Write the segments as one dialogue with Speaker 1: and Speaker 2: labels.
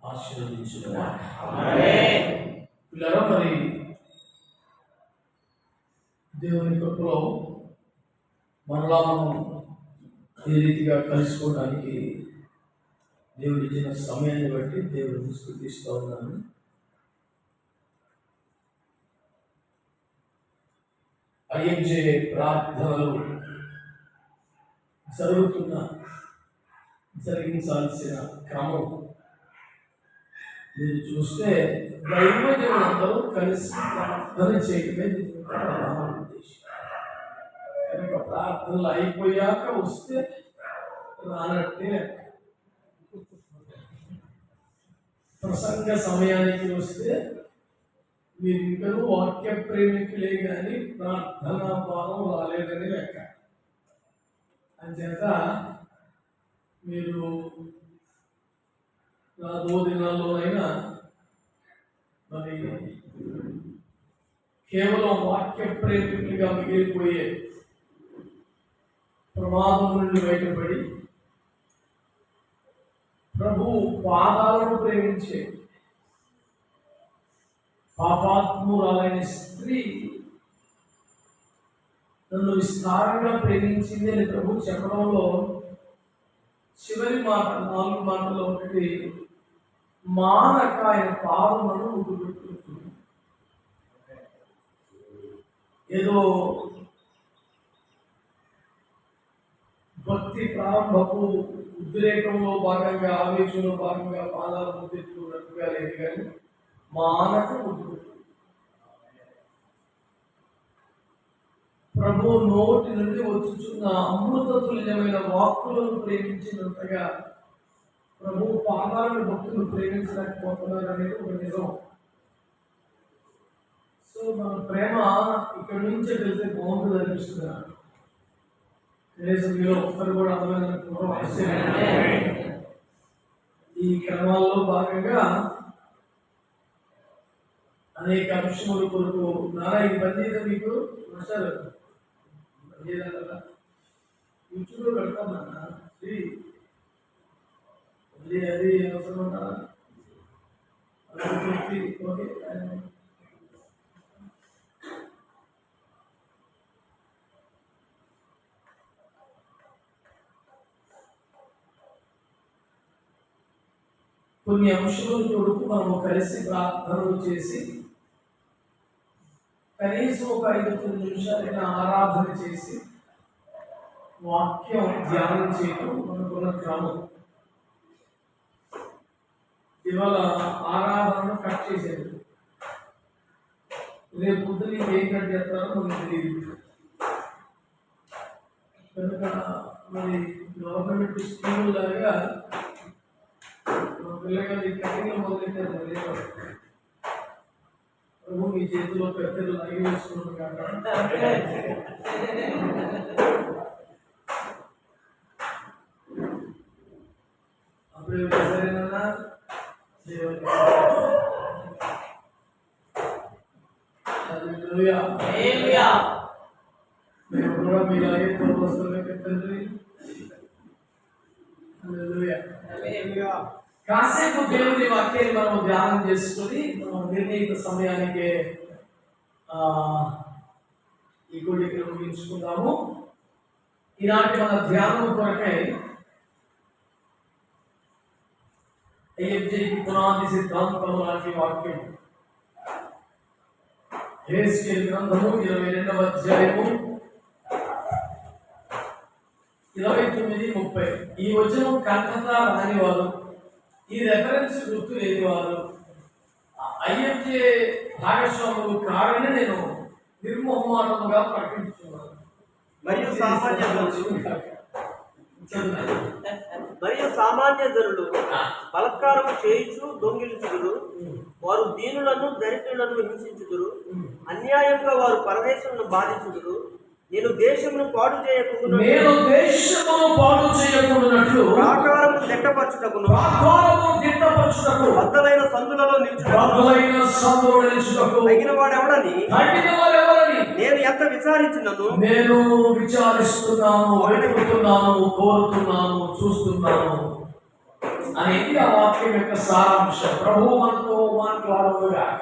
Speaker 1: ఆశీర్వదించును. ఆమేన్. పిల్లరా, మరి దేవుని కృపలో మరలా మనం ఈ రీతిగా కలుసుకోవడానికి దేవుడు ఇచ్చిన సమయాన్ని బట్టి దేవుడిని స్తుతిస్తూ ఉన్నాను. ఐఎంజే ప్రార్థనలు జరిగించాల్సిన క్రమం మీరు చూస్తే దైవజనులందరూ కలిసి ప్రార్థన చేయడమే ఉద్దేశం. కనుక ప్రార్థనలు అయిపోయాక వస్తే రానట్టే. ప్రసంగ సమయానికి వస్తే మీరు ఇంకనూ వాక్య ప్రేమికులే కానీ ప్రార్థనా భావం రాలేదని లెక్క. అంచేత మీరు రాబో దినాల్లోనైనా మరి కేవలం వాక్య ప్రేమికులుగా మిగిలిపోయే ప్రమాదం నుండి బయటపడి ప్రభు పాదాలను ప్రేమించే పాపాత్మురాలైన స్త్రీ నన్ను విస్తారంగా ప్రేమించింది అని ప్రభు చెప్పడంలో చివరి మాట 4 మాటల్లో ఒకటి, మానక ఆయన పాదములను ముద్దుపెట్టుకుంటుంది. ఏదో భక్తి ప్రారంభపు ఉద్రేకంలో భాగంగా, ఆవేశంలో భాగంగా పాదాలు ముద్దెట్టుకున్నట్టుగా లేదు, కానీ మానక ముద్దుపెట్టు. ప్రభు నోటి నుండి వచ్చుచున్న అమృత తుల్యమైన వాక్కులను ప్రేమించినంతగా ప్రభు పాదాలను భక్తులు ప్రేమించలేకపోతున్నారు అనేది ఒక నిజం. సో మన ప్రేమ ఇక్కడి నుంచే వెళ్తే బాగుంటుంది అనిపిస్తున్నారు. మీలో ఒక్కరు కూడా అర్థమైన ఈ క్రమాల్లో భాగంగా అనేక అంశములు కొరకు ఇది పని చేయడం మీకు నష్టాలు కదా. యూట్యూబ్లో పెడతామన్నా అది అవసరం ఉంటారా? ఓకే, కొన్ని అంశాల కొరకు మనము కలిసి ప్రార్థనలు చేసి కనీసం ఒక 5-10 నిమిషాలైనా ఆరాధన చేసి వాక్యం ధ్యానం చేయడం మనకున్న క్రమం. ఇవాళ ఆరాధనను కట్ చేసేది, రేపు పొద్దున ఏం కట్ చేస్తారో మనకు తెలియదు. కనుక మరి గవర్నమెంట్ స్కూల్ లాగా పిల్లగాలి కఠిన మొదలెట్టారు. ప్రభు మీ చేతిలో పెద్దలు లాగి వేసుకున్నాను కాక అప్పుడు సరేనన్నా మేము కూడా మీలాగే వస్తువులే పెట్టండి. కాసేపు దేవుని వాక్యాన్ని మనం ధ్యానం చేసుకుని నిర్ణీత సమయానికి ఈ గుడికి ముగించుకుందాము. ఈనాటి మన ధ్యానం కొరకై ఐఎఫ్జేకి పునాది సిద్ధాంతం లాంటి వాక్యం హెస్కేల్ గ్రంథము 22వ అధ్యాయము 29-30. ఈ వచనం కంఠత రానివారు, ఈ రెఫరెన్స్ గుర్తు లేనివారు ఐఎఫ్జే భాగస్వాములు కారని నేను నిర్మోహమాటముగా ప్రకటించుకున్నాను.
Speaker 2: మరియు సామాన్య జనులు బలత్కారము చేయించు దొంగిలించుదురు, వారు దీనులను దరిద్రులను హింసించుదురు, అన్యాయంగా వారు పరదేశమును బాధించుదురు. నేను దేశమును పాడు చేయకుండానట్లు ప్రాకారము దిట్టపరచుటకును బద్దలైన సందులలో నిలుచుటకు తగిన వాడెవడని నేను ఎంత విచారించినను
Speaker 1: నేను విచారిస్తున్నాను, వెతుకుతున్నాను, కోరుతున్నాను, చూస్తున్నాను అనేది ఆ వాక్యం యొక్క సారాంశం. ప్రభువు మనతో మాట్లాడుగాక.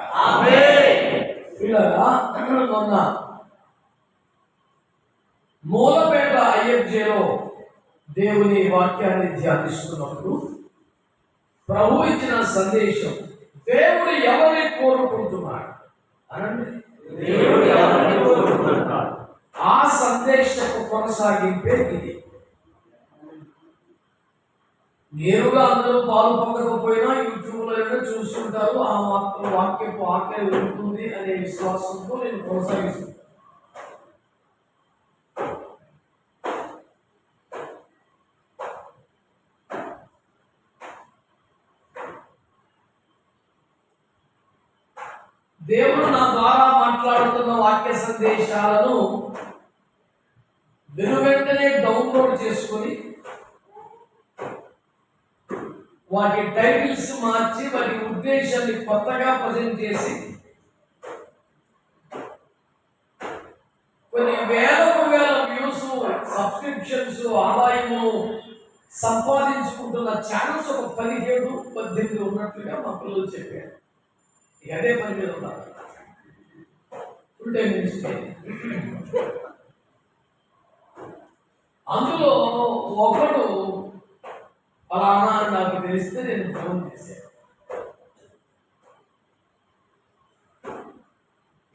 Speaker 1: మొన్న మూలపేట IFJలో దేవుని వాక్యాన్ని ధ్యానిస్తున్నప్పుడు ప్రభు ఇచ్చిన సందేశం, దేవుడు ఎవరిని కోరుకుంటున్నాడు అనండి. ఆ సందేశపు కొనసాగింపే ఇది. నేరుగా అందరూ పాలు పొందకపోయినా యూట్యూబ్లో చూస్తుంటారు. ఆ మాత్రం వాక్యపు ఆఖ్యానం ఉంటుంది అనే విశ్వాసంతో నేను కొనసాగిస్తున్నాను. దేవుడు నా ద్వారా మాట్లాడుతున్న వాక్య సందేశాలను వెనువెంటనే డౌన్లోడ్ చేసుకొని వాటి టైటిల్స్ మార్చి వాటి ఉద్దేశాన్ని కొత్తగా ప్రజెంట్ చేసి కొన్ని వేల వ్యూస్, సబ్స్క్రిప్షన్స్, ఆదాయము సంపాదించుకుంటున్న ఛానల్స్ ఒక 17-18 ఉన్నట్లుగా మా పిల్లలు చెప్పారు. అదే పని మీద ఉన్నారు. Full time ministry. అందులో ఒకడు ఫలానా అని నాకు తెలిస్తే నేను ఫోన్ చేశాను.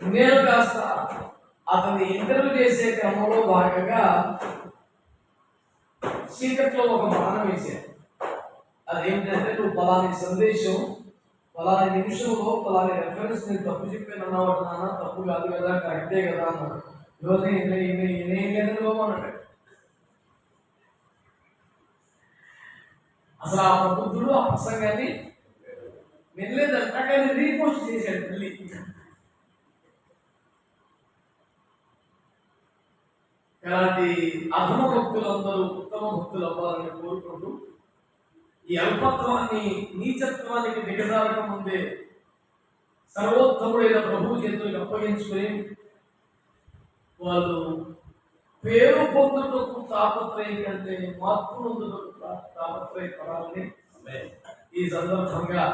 Speaker 1: నేను కాస్త అతన్ని ఇంటర్వ్యూ చేసే క్రమంలో భాగంగా చీకట్లో ఒక బాణం వేశాను. అదేంటంటే, నువ్వు ఫలాని సందేశం ఫలాని నిమిషంలో ఫలాని రెఫరెన్స్ నేను తప్పు చెప్పాను అన్నావు నాన్న, తప్పు కాదు కదా, కరెక్టే కదా అన్నాడు. ఈరోజు ఏం లేదని అన్నాడు. అసలు ఆ ప్రబుద్ధుడు ఆ ప్రసంగాన్ని వినలేదంట, కానీ రీపోస్ట్ చేశాడు మళ్ళీ. ఇలాంటి అధమ భక్తులందరూ ఉత్తమ భక్తులు అవ్వాలని కోరుకుంటూ ఈ అల్పత్వాన్ని, నీచత్వానికి దిగజారక ముందే సర్వోత్తముడైన ప్రభు చేతులకు అప్పగించుకొని వాళ్ళు పేరు పొందుటకు తాపత్రయం కంటే మార్పు పొందుటకు తాపత్రయపడాలని ఈ సందర్భంగా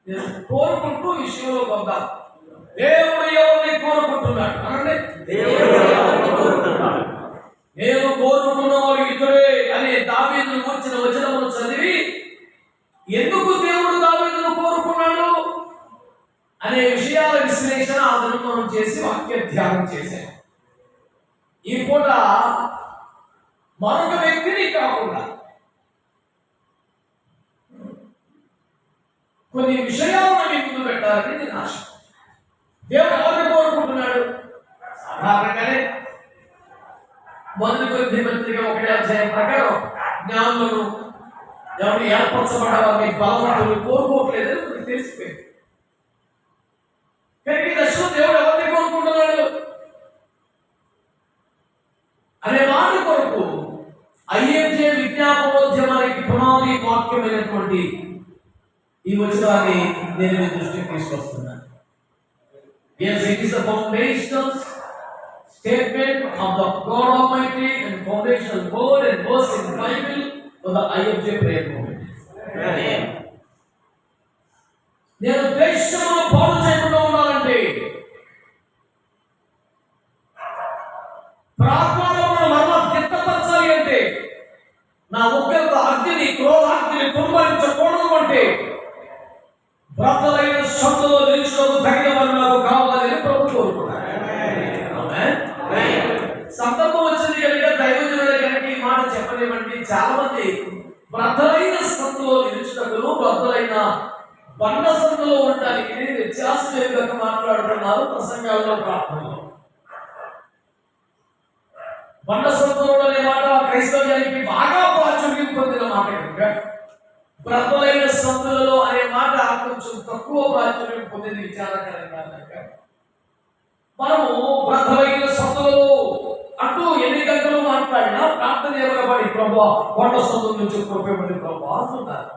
Speaker 1: నేను కోరుకుంటూ విషయంలో వద్దాం. దేవుడు ఎవరిని కోరుకుంటున్నాడు అనండి. నేను కోరుకున్న వాడు ఇతడే అనే దావీదును వచ్చిన వచనమును చదివి ఎందుకు దేవుడు దావీదును కోరుకున్నాడు అనే విషయాల విశ్లేషణ అతను మనం చేసి వాక్య ధ్యానం చేశాం. ఈ పూట మరొక వ్యక్తిని కాకుండా కొన్ని విషయాలను మీ ముందు పెట్టాలని నేను ఆశ. దేవుడు ఎవరిని కోరుకుంటున్నాడు? సాధారణంగానే 1 కొరింథీ పత్రిక 1 ప్రకారం జ్ఞానులను, ఎవరు ఏర్పరచబడ్డ వారిని, బలవంతులు కోరుకోవట్లేదని మనకు తెలిసిపోయింది. కానీ ఈ దశలో దేవుడు ఎవరిని కోరుకుంటున్నాడు అనే మాట కొరకు IFJ విజ్ఞాపనోద్యమానికి పునాది వాక్యమైనటువంటి ఈ వచనాన్ని నేను మీ దృష్టికి తీసుకొస్తున్నాను. Yes, it is the foundational statement of the God Almighty and foundational word and verse in the Bible for the IFJ prayer movement. Amen. నేను దేశంలో పాలు చేయకుండా ఉండాలంటే, ప్రార్థనలో మరలా దిట్టపరచాలి అంటే, నా ఉగ్రత అగ్నిని, క్రోధాగ్నిని కుమ్మరించకూడదు అంటే, బ్రతలైన సందులో నిలిచినకు తగిన వారు నాకు కావాలని ప్రభు కోరుకున్నారు. సందర్భం వచ్చింది కనుక దైవజనుడే కనుక ఈ మాట చెప్పలేమండి. చాలా మంది బ్రతలైన సందులో నిలిచినప్పుడు, బ్రతలైన బండ సందులో ఉండడానికి వ్యత్యాసం ఏదైనా మాట్లాడుతున్నారు ప్రసంగాల్లో, ప్రార్థనలో. బండ సందులో అనే మాట క్రైస్తవ్యానికి బాగా ప్రాచుర్యం పొందిన మాట కనుక, బ్రతలైన సందులలో అనే మాట కొంచెం తక్కువ ప్రాచుర్యం పొందిన విచారకరంగా కనుక, మనము బ్రతలైన సందులలో అంటూ ఎన్ని గంటలు మాట్లాడినా ప్రార్థన ఎవరబడి ప్రభు కొండ సందుల నుంచి కృపబడి ప్రభు అంటున్నారు.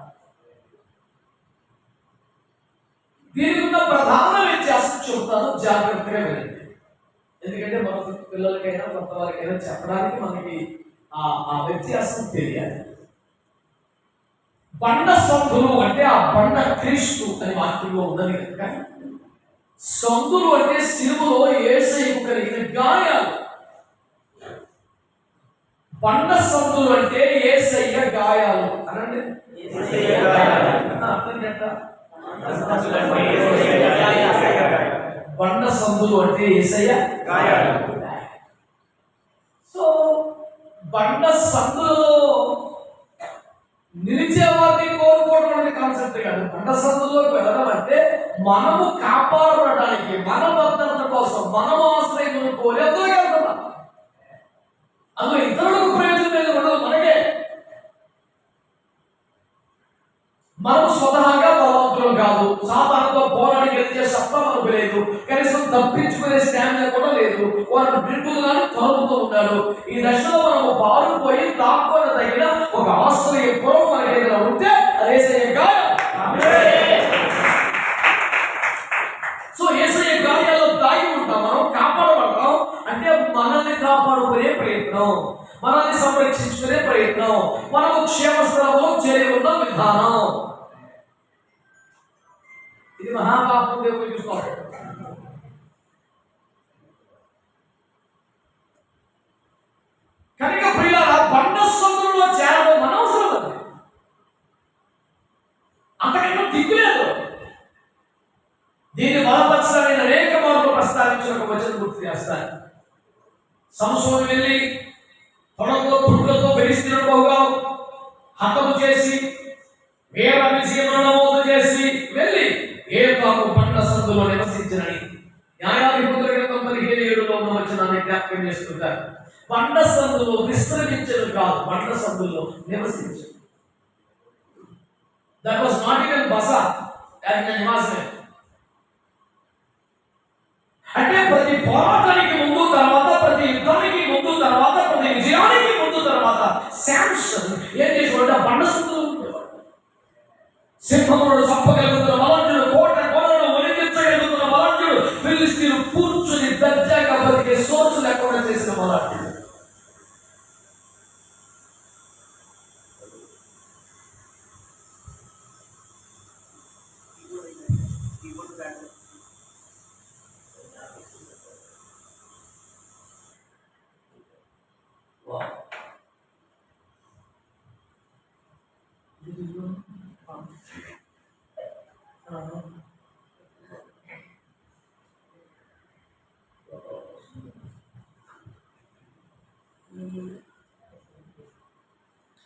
Speaker 1: దీనికి ఉన్న ప్రధాన వ్యత్యాసం చెబుతాను, జాగ్రత్తగా వినండి. ఎందుకంటే మన పిల్లలకైనా కొత్త వారికైనా చెప్పడానికి మనకి ఆ వ్యత్యాసం తెలియాలి. బండ సందులు అంటే ఆ బండ క్రీస్తు అని వాక్యంలో ఉన్నది కనుక, సందులు అంటే సిలువలో యేసయ్యకు కలిగిన గాయాలు. బండ సందులు అంటే యేసయ్య గాయాలు అనండి. అర్థం చేత బండ సందులు అంటే యేసయ్య గాయాలు. సో బండ సందులలో నిలిచే వారిని కోరుకోవడం అనే కాన్సెప్ట్ కాదు. బండ సందులోకి వెళ్ళడం అంటే మనము కాపాడడానికి, మన భద్రత కోసం, మనము ఆశ్రయం కోరి అందులోకి వెళ్తున్నాం. అందులో ఇతరులకు ప్రయోజనం ఏది ఉండదు, మనకే. మనం స్వతహాగా బలవంతులం కాదు, సాతానుతో పోరాడి గెలిచే సత్తా మనకు లేదు, కనీసం తప్పించుకునే స్టామినా కూడా లేదు. వారు బిడ్డలుగానే తరుముతూ ఉన్నారు. ఈ దశలో మనము పారుపోయి దాక్కొని తగిన ఒక ఆశ్రయపురం మనకి ఏదైనా ఉంటే అది యేసయ్య గాయం. సో యేసయ్య గాయాల్లో దాగి ఉంటాం, మనం కాపాడబడతాం. అంటే మనల్ని కాపాడుకునే ప్రయత్నం, మనల్ని సంరక్షించుకునే ప్రయత్నం, మనము క్షేమస్థలంలో చేరి ఉన్న విధానం. ఇది మహాపాపం దేవుడు చూసుకోవాలి. కనుక ప్రియులారా, బండ సందులో చేరడం మన అవసరం. అది అంతకంటే దిక్కులేదు. దీన్ని బలపరచాలని అనేక మార్లు ప్రస్తావించిన ఒక వచనం గుర్తు చేస్తాను. సంసోను వెళ్ళి తొడతో పుట్టులతో ఫిలిష్తీయులను బహుగా హతము చేసి వీర విజయమును నమోదు చేసి వెళ్ళి ఏతాము బండ సందులో నివసించినని న్యాయాధిపతుల గ్రంథం 15:7 ఉన్న వచనాన్ని జ్ఞాపకం చేస్తుంటారు. బండ సందులో విశ్రమించదు కాదు, బండ సందులో నివసించదు. దట్ వాస్ నాట్ ఈవెన్ బసా, అది నివాసమే. అంటే ప్రతి పోరాటానికి ముందు తర్వాత, ప్రతి యుద్ధానికి ముందు తర్వాత, ప్రతి విజయానికి ముందు తర్వాత శాంసన్ ఏం చేసేవాడు? ఆ బండ సందులో ఉండేవాడు. సింహములను చంపగలుగుతున్న బలాఢ్యుడు, కోట కొలను ఒలికించగలుగుతున్న బలాఢ్యుడు, ఫిలిష్తీయులు కూర్చుని దర్జాగా బతికే సోర్సు లేకుండా చేసిన బలాఢ్యుడు.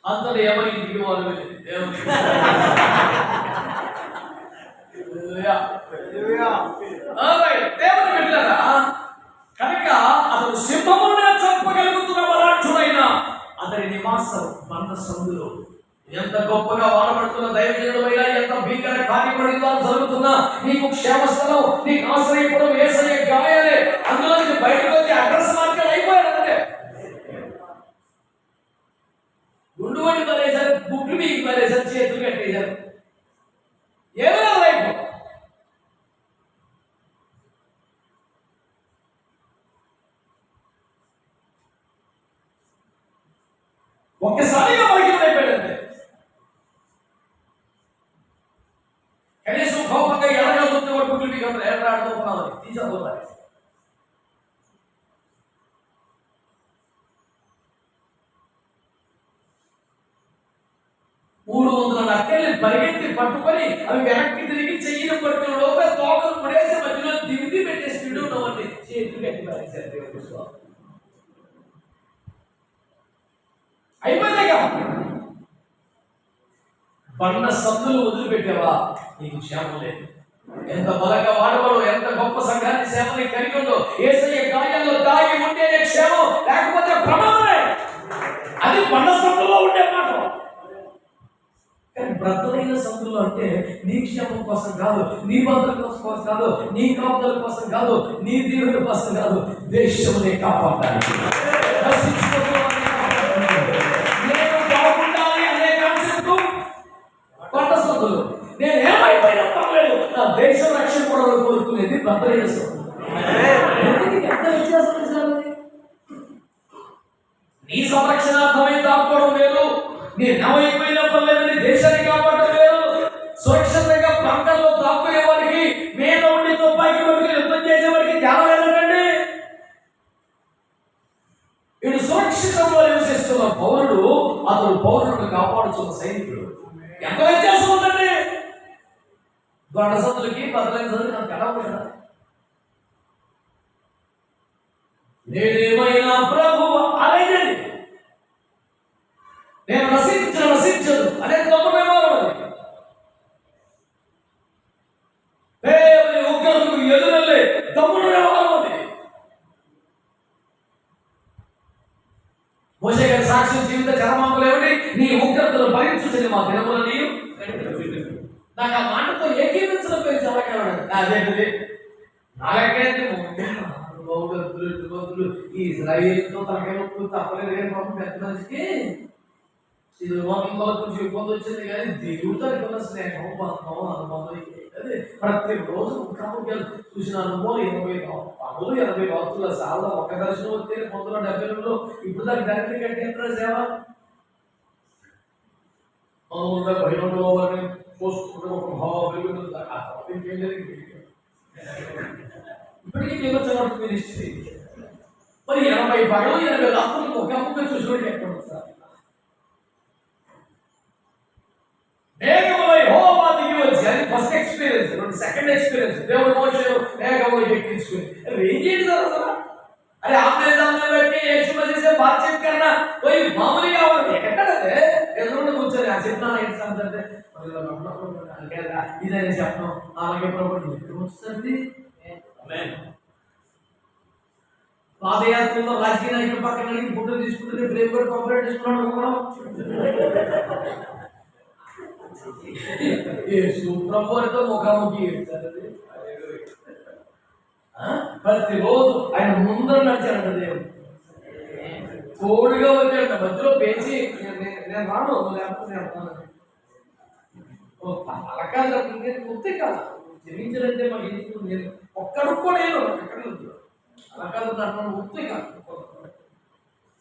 Speaker 1: అంతలో ఎవరి ఇంటికి వాళ్ళు వెళ్ళింది దేవుని వెళ్ళారా? కనుక అతను సింహమునే చంపగలుగుతున్న బలాఢ్యుడైన అతని నివాసం బండ సందులో. ఎంత గొప్పగా వాడబడుతున్న దైవజనుడైనా, ఎంత భీకర కార్యపడితో జరుగుతున్నా, నీకు క్షేమస్థలం, నీకు ఆశ్రయపురం యేసయ్య గాయాలే. అందులో నీకు బయటకు వచ్చి అడ్రస్ మార్కెట్ అయిపోయాడంటే గుండు వండి పడేశారు, గుడ్లు మీకు పడేశారు, చేతులు కట్టేశారు. ఏమైనా లైఫ్ ఒక్కసారిగా బయటపడిపోయాడంటే కనీసం కోపంగా ఎలాగా చూస్తే కూడా గుడ్లు మీకు ఎలాడుతున్నామని తీసుకోవాలి. 300 నక్కల్ని పరిగెత్తి పట్టుకొని అవి వెనక్కి తిరిగి చెయ్యిని పట్టుకుని లోపల తోకలు ముడేసి మధ్యలో దివిది పెట్టేసి విడున్నవన్నీ చేతులు కట్టి పారేశారు. దేవుడు స్వామి అయిపోయిందిగా. బండ సందులు వదిలిపెట్టావా, నీకు క్షేమం లేదు. ఎంత బలంగా వాడబడో, ఎంత గొప్ప సంఘాన్ని సేవని కలిగి ఉందో, యేసయ్య గాయాల్లో దాగి ఉంటేనే క్షేమం, లేకపోతే ప్రమాదమే. అది బండ సందులో ఉండే మాట. కానీ బ్రతకైన సందులు అంటే నీ క్షేమం కోసం కాదు, నీ భద్రత కోసం కాదు, నీ కాపుదల కోసం కాదు, నీ దేవుని కోసం కాదు, దేశమునే కాపాడాలి. నేను బాగుండాలి అనే కాన్సెప్ట్ బండ సందులు. నేను ఏమైపోయినా పర్లేదు, నా దేశం రక్షణ కూడా కోరుకునేది బ్రతకైన సందులు. ఎంత వ్యత్యాసం సార్? నీ సంరక్షణార్థమై దాక్కోవడం లేదు, నీ నవైపోయినా పర్లేదని దేశాన్ని కాపాడు సురక్షితంగా పంటల్లో దాక్కునేవాడికి, మీద ఉండి తుపాకీ పట్టుకుని యుద్ధం చేసేవాడికి తేడా లేదండి. వీడు సురక్షితంగా నివసిస్తున్న పౌరుడు, అతడు పౌరులను కాపాడుతున్న సైనికుడు. ఎంత వ్యత్యాసం ఉందండి. గొడ్డ సందులకి బదలైన సందులకి నాకు ఎలా ఉంటా? నేనేమైనా ప్రభు అనేది నేను నశించదు అనే తొమ్మిదేవారు దేవుని ఉగ్రతకు ఎదురెళ్ళే తమ్ముడు వ్యవహారం అది. మోషే గారి సాక్ష్యం జీవిత చరమాంకులు ఏమిటి? నీ ఉగ్రతను భరించుచని మా దినములు నీవు. నాకు ఆ మాటతో ఏకీపించడం పేరు చదవగలడు. అదేంటిది నాగైతే ఈ ఇజ్రాయేలుతో తనకేమో తప్పలేదు కానీ పాపం పెద్ద మనిషికి ఇది లోకంలో కొంచెం ఇబ్బంది వచ్చింది. కానీ దేవుడితో ఉన్న స్నేహం, బంధం, అనుబంధం అదే ప్రతిరోజు ముఖాముఖాలు చూసిన అనుభవం 80 రాత్రుల సార్లు ఒక్క దర్శనం వస్తే 1970లో ఇప్పుడు దానికి డైరెక్ట్ కట్టేంద్ర సేవ బహిరంగ పోసుకుంటే ఒక భావం ఇప్పటికీ జీవించడం మినిస్ట్రీ. మరి 80 పగలు 80 రాత్రులు ఒక ముక్క చూసినట్టు ఎక్కడ సార్? మేఘములో యెహోవా దిగి వచ్చి, అది ఫస్ట్ ఎక్స్పీరియన్స్. సెకండ్ ఎక్స్పీరియన్స్ దేవుడు మోషేను మేఘములో ఎక్కించుకుని ఏం చేయదు కదా. అరే ఆమె బట్టి యేసులో చేసే బాధ్యత కన్నా పోయి మామూలుగా ఎక్కడంటే ఎదురు కూర్చొని ఆ చెప్పిన ఏంటంటే ఇదని చెప్పడం అలాగే ప్రభుత్వం వస్తుంది. పాదయాత్రలో రాజకీయ నాయకుల పక్కన ఫోటో తీసుకుంటే ఫ్రేమ్ కూడా కాపరేట్ తీసుకున్నాడు. ప్రభుత్వంతో ముఖాముఖి ప్రతిరోజు ఆయన ముందర నడిచారంట. దేవుడు తోడుగా వచ్చాడంట. మధ్యలో పేచి నేను రాను లేకపోతే అలా కాదు. నేను గుర్తే కాదు జయించాలంటే మాకు ఎందుకు? నేను ఒక్కడికి కూడా నేను ఎక్కడ అలా కాదు అంటున్నాను. గుర్తే కాదు.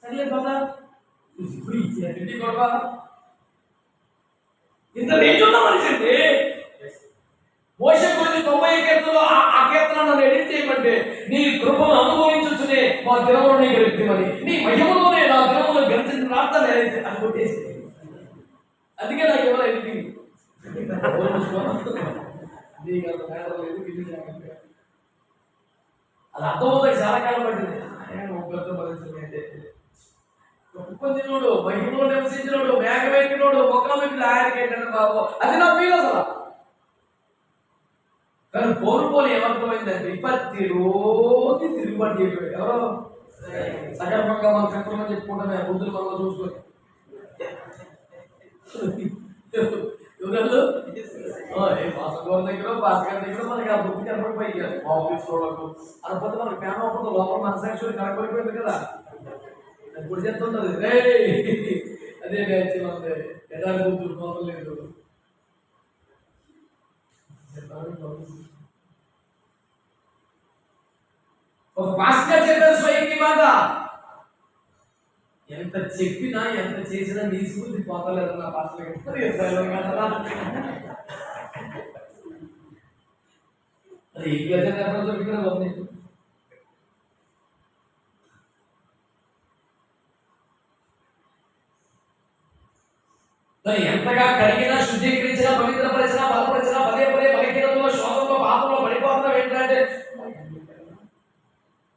Speaker 1: సర్లే కదా ఇప్పుడు ఇచ్చేది కూడా ఇంత రేంజ్ ఉన్న మనిషి అండి. మోషే గురించి 90 కీర్తనలో ఆ కీర్తన నన్ను ఎడిట్ చేయమంటే, నీ కృపను అనుభవించునే మా దినములు నీ గెలుపుమని, నీ మహిమలోనే నా దినములు గెలిచిన ప్రార్థన అని కొట్టేసి. అందుకే నాకు ఎవరు ఎడిటింగ్ నీకు అంత మేడం లేదు. అది అర్థమవుతాయి. చాలా కాలం పట్టింది. భరించండి పొందినోడు, మహిమలో నివసించినోడు, మేఘమెక్కినోడు, ముఖమెక్కిన ఆయనకి ఏంటంటే బాబు అది నా ఫీల్ అసలు. కానీ కోరుకోని ఏమర్థమైందంటే ప్రతిరోజు తిరుగుబాటు చేయలేదు. ఎవరో సగర్భంగా మన శత్రువుని చెప్పుకుంటామే బుద్ధులు మనలో చూసుకొని ఎవరు పాసగోర్ దగ్గర పాసగారి దగ్గర మనకి ఆ బుద్ధి కనపడిపోయి ఆఫీస్ వాళ్ళకు అనుకుంటే మనకి ప్రేమ అవ్వదు. లోపల మనసాక్షి కనపడిపోయింది కదా. ఇప్పుడు చెప్తుంటది రే అదే ఉంది ఎలా కూతురు పోతలేదు. ఒక పాస్టర్ చెప్పారు స్వయంకి మాట, ఎంత చెప్పినా ఎంత చేసినా నీ స్ఫూర్తి పోతలేదు నా పాస్టర్. అది ఈ గజ దొరికిన బాగుంది. ఎంతగా కడిగినా, శుద్ధీకరించినా, పవిత్రపరిచినా, బలపరిచినా పదే పదే బలహీనతలో, శోధంలో, పాపంలో పడిపోతాం ఏంటంటే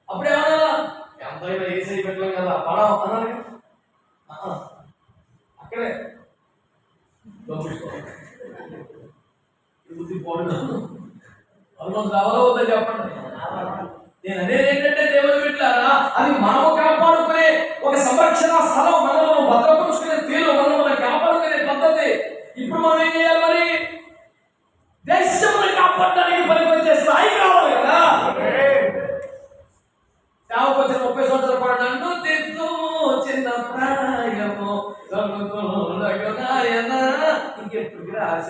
Speaker 1: అప్పుడేమన్నా ఎంతైనా ఏసై పెట్టలేం కదా పడా అన్నారు. అక్కడే బుద్ధి పోవడం కావాలో వద్దా చెప్పండి. నేను అనేది ఏంటంటే దేవుడు పెట్టారా అది మనము కాపాడుకునే ఒక సంరక్షణ స్థలం, మనము భద్రపరుచుకునే తీరు, మనము కాపాడుకునే పద్ధతి. ఇప్పుడు మనం ఏం చేయాలి? మరి దేశంలో కాపాడడానికి పనికొచ్చే స్థాయి కావాలి కదా. సేవకు వచ్చిన 30 సంవత్సరాల పాటు నన్ను తెద్దుము చిన్న ప్రాయము ఇంకెప్పుడు ఆశ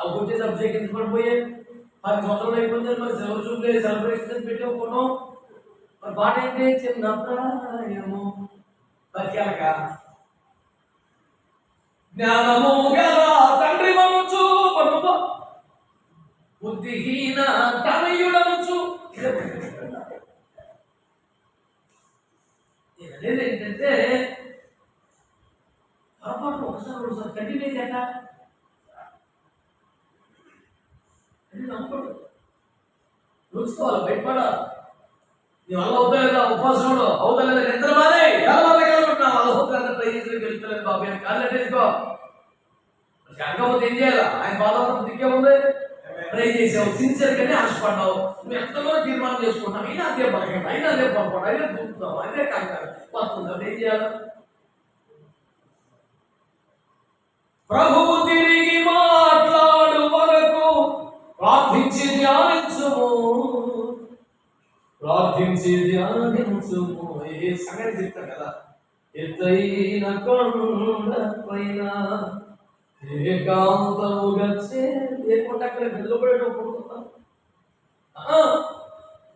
Speaker 1: అవుకుంటే సబ్జెక్ట్ ఎంత పడిపోయే 10 సంవత్సరాలు అయిపోయింది. మరి సెలవు చూపలే సెలబ్రేషన్ పెట్టి ఫోటో మరి పాట ఏంటి? చిన్న ప్రాయము బతికాక జ్ఞానము గల తండ్రి వనుచు బుద్ధిహీన తనయుడనుచు. అనేది ఏంటంటే పొరపాటు ఒకసారి కంటిన్యూ చేట అని నమ్మకూడదు. చూసుకోవాలి, బయటపడాలి. నీ వల్ల అవుతలేదా ఉపవాసం అవుతలేదా నిద్ర మానే కలవకుంటున్నావు వాళ్ళ అవుతుందా ట్రై చేసి వెళ్తలేదు బాబు అని కాళ్ళు వేసుకో. కాకపోతే ఏం చేయాలి? ఆయన బాధపడుతుంది దిక్కే ఉంది. ట్రై చేసావు, సిన్సియర్గానే ఆశపడ్డావు, నువ్వు ఎంతగానో తీర్మానం చేసుకుంటావు, అయినా అదే బలహీన, అయినా అదే పొరపాటు, అదే దూకుతావు, అదే కంగారు వస్తుంది. అప్పుడు ఏం చేయాలి? ప్రభువు తిరిగి మాట్లాడు వరకు ప్రార్థించి ధ్యానించుము, ప్రార్థించి ధ్యానించుము. ఏ సంగతి చెప్తా కదా, ఎత్తైన కొండపైన ఏకాంతముగా లేకుండా అక్కడ నిలబడేటప్పుడు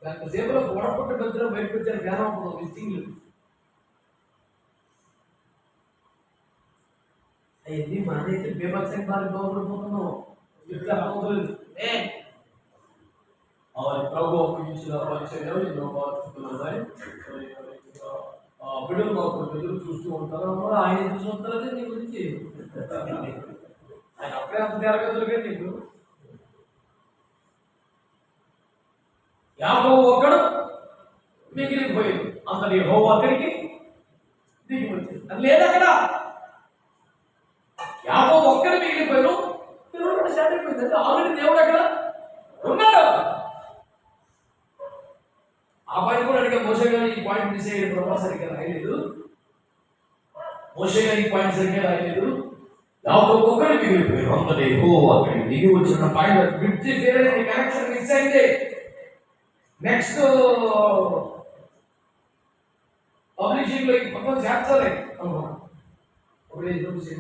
Speaker 1: దాని సేపలో గోడపుట్ట పెద్దలో బయటకు వచ్చారు. జ్ఞానం ఉంటుంది విస్టింగ్లు అవన్నీ మనైతే బేబత్సంగా బాగా బాగుపడిపోతున్నాం. అర్థమవుతుంది. ప్రభు అప్పగించిన పరిచయం ఎన్నో బాగుతున్నాయి. బిడ్డలు మాకు ఎదురు చూస్తూ ఉంటారు. ఆయన ఎదురు చూస్తారనే నీ గురించి ఆయన అప్పుడే అంత తేరగదులుగా నీకు. యాకోబు ఒక్కడు మిగిలిపోయాడు, అంతటి యెహోవా అక్కడికి దిగి వచ్చింది. అది లేదు అక్కడ. యాకోబు ఒక్కడు మిగిలిపోయాడు, పిల్లలు స్టార్ట్ అయిపోయింది. ఆల్రెడీ దేవుడు అక్కడ ఉన్నాడు. ఆ పాయింట్ కూడా అడిగా మోసే గారు ఈ పాయింట్ మిస్ అయ్యే ప్రభావ సరిగ్గా రాయలేదు. మోసే గారు ఈ పాయింట్ సరిగ్గా రాయలేదు. యాకోబు ఒక్కడు మిగిలిపోయాడు, అంతటి యెహోవా అక్కడికి దిగి వచ్చిన పాయింట్ బ్రిడ్జి ఫెయిల్ అయింది, కనెక్షన్ మిస్ అయింది. నెక్స్ట్ పబ్లిషింగ్ లో మొత్తం చేర్చాలి. అప్పుడు ఏమవుతుంది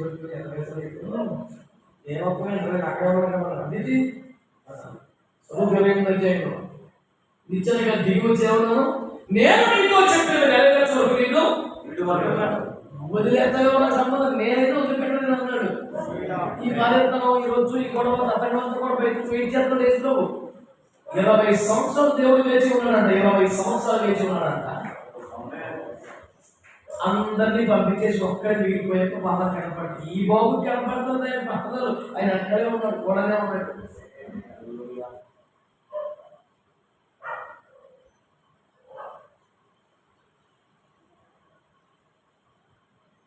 Speaker 1: నిశ్చయంగా దిగి వచ్చేవాడు. నేను నీతో చెప్పిన నెరవేర్చే వరకు నిన్ను వదిలేస్తాయో నాకు సంబంధం, నేనైతే వదిలిపెట్టలేదు అన్నాడు. ఈ కార్యక్రమం ఈ రోజు ఈ గొడవ అతను కూడా బయటకు వెయిట్ చేస్తాడు. వేసుకో 20 సంవత్సరాలు దేవుడు వేచి ఉన్నాడంట. 20 సంవత్సరాలు వేచి ఉన్నాడంట. అందరినీ పంపించేసి ఒక్కడే మిగిలిపోయాక బాధ కనపడి ఈ బాబు కనపడుతుంది. ఆయన పక్కదలు ఆయన అక్కడే ఉన్నాడు, కూడానే ఉన్నాడు.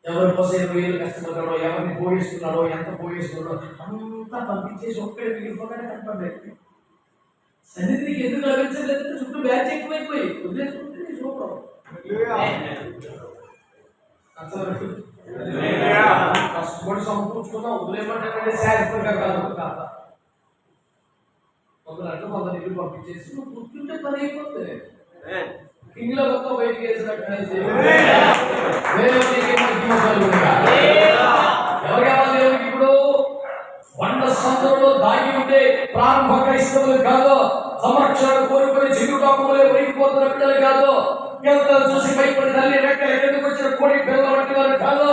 Speaker 1: ఎవరి కోసం 20 ఏళ్ళు కష్టపడ్డాడో, ఎవరిని పోయిస్తున్నాడో, ఎంత పోయిస్తున్నాడో అంతా పంపించేసి ఒక్కడే మిగిలిపోగానే కనపడ్డాడు. సన్నిధికి ఎందుకు లభించలేదు? చుట్టూ బ్యాచ్ ఎక్కువైపోయి వదిలేసుకుంటే సూపర్. కష్టపడి సమకూర్చుకున్నాం, వదిలేమంటే శారీరకంగా కాదు కాదు. కొందరు అంటే కొందరు ఇల్లు పంపించేసి నువ్వు కూర్చుంటే పని అయిపోతుంది. ఇంట్లో మొత్తం బయటికి వేసినట్టు ఎవరు కావాలి దేవుడికి? ఇప్పుడు 100 సంవత్సరంలో దాగి ఉంటే ప్రారంభ క్రైస్తవులు కాదు, సంరక్షణ కోరుకొని చిరుకాపులే ఉరిగిపోతున్న పిల్లలు కాదు, యుద్ధం చూసి భయపడి తల్లి రెక్కల కిందకు వచ్చిన కోడి పిల్లల వంటి వారు కాదు,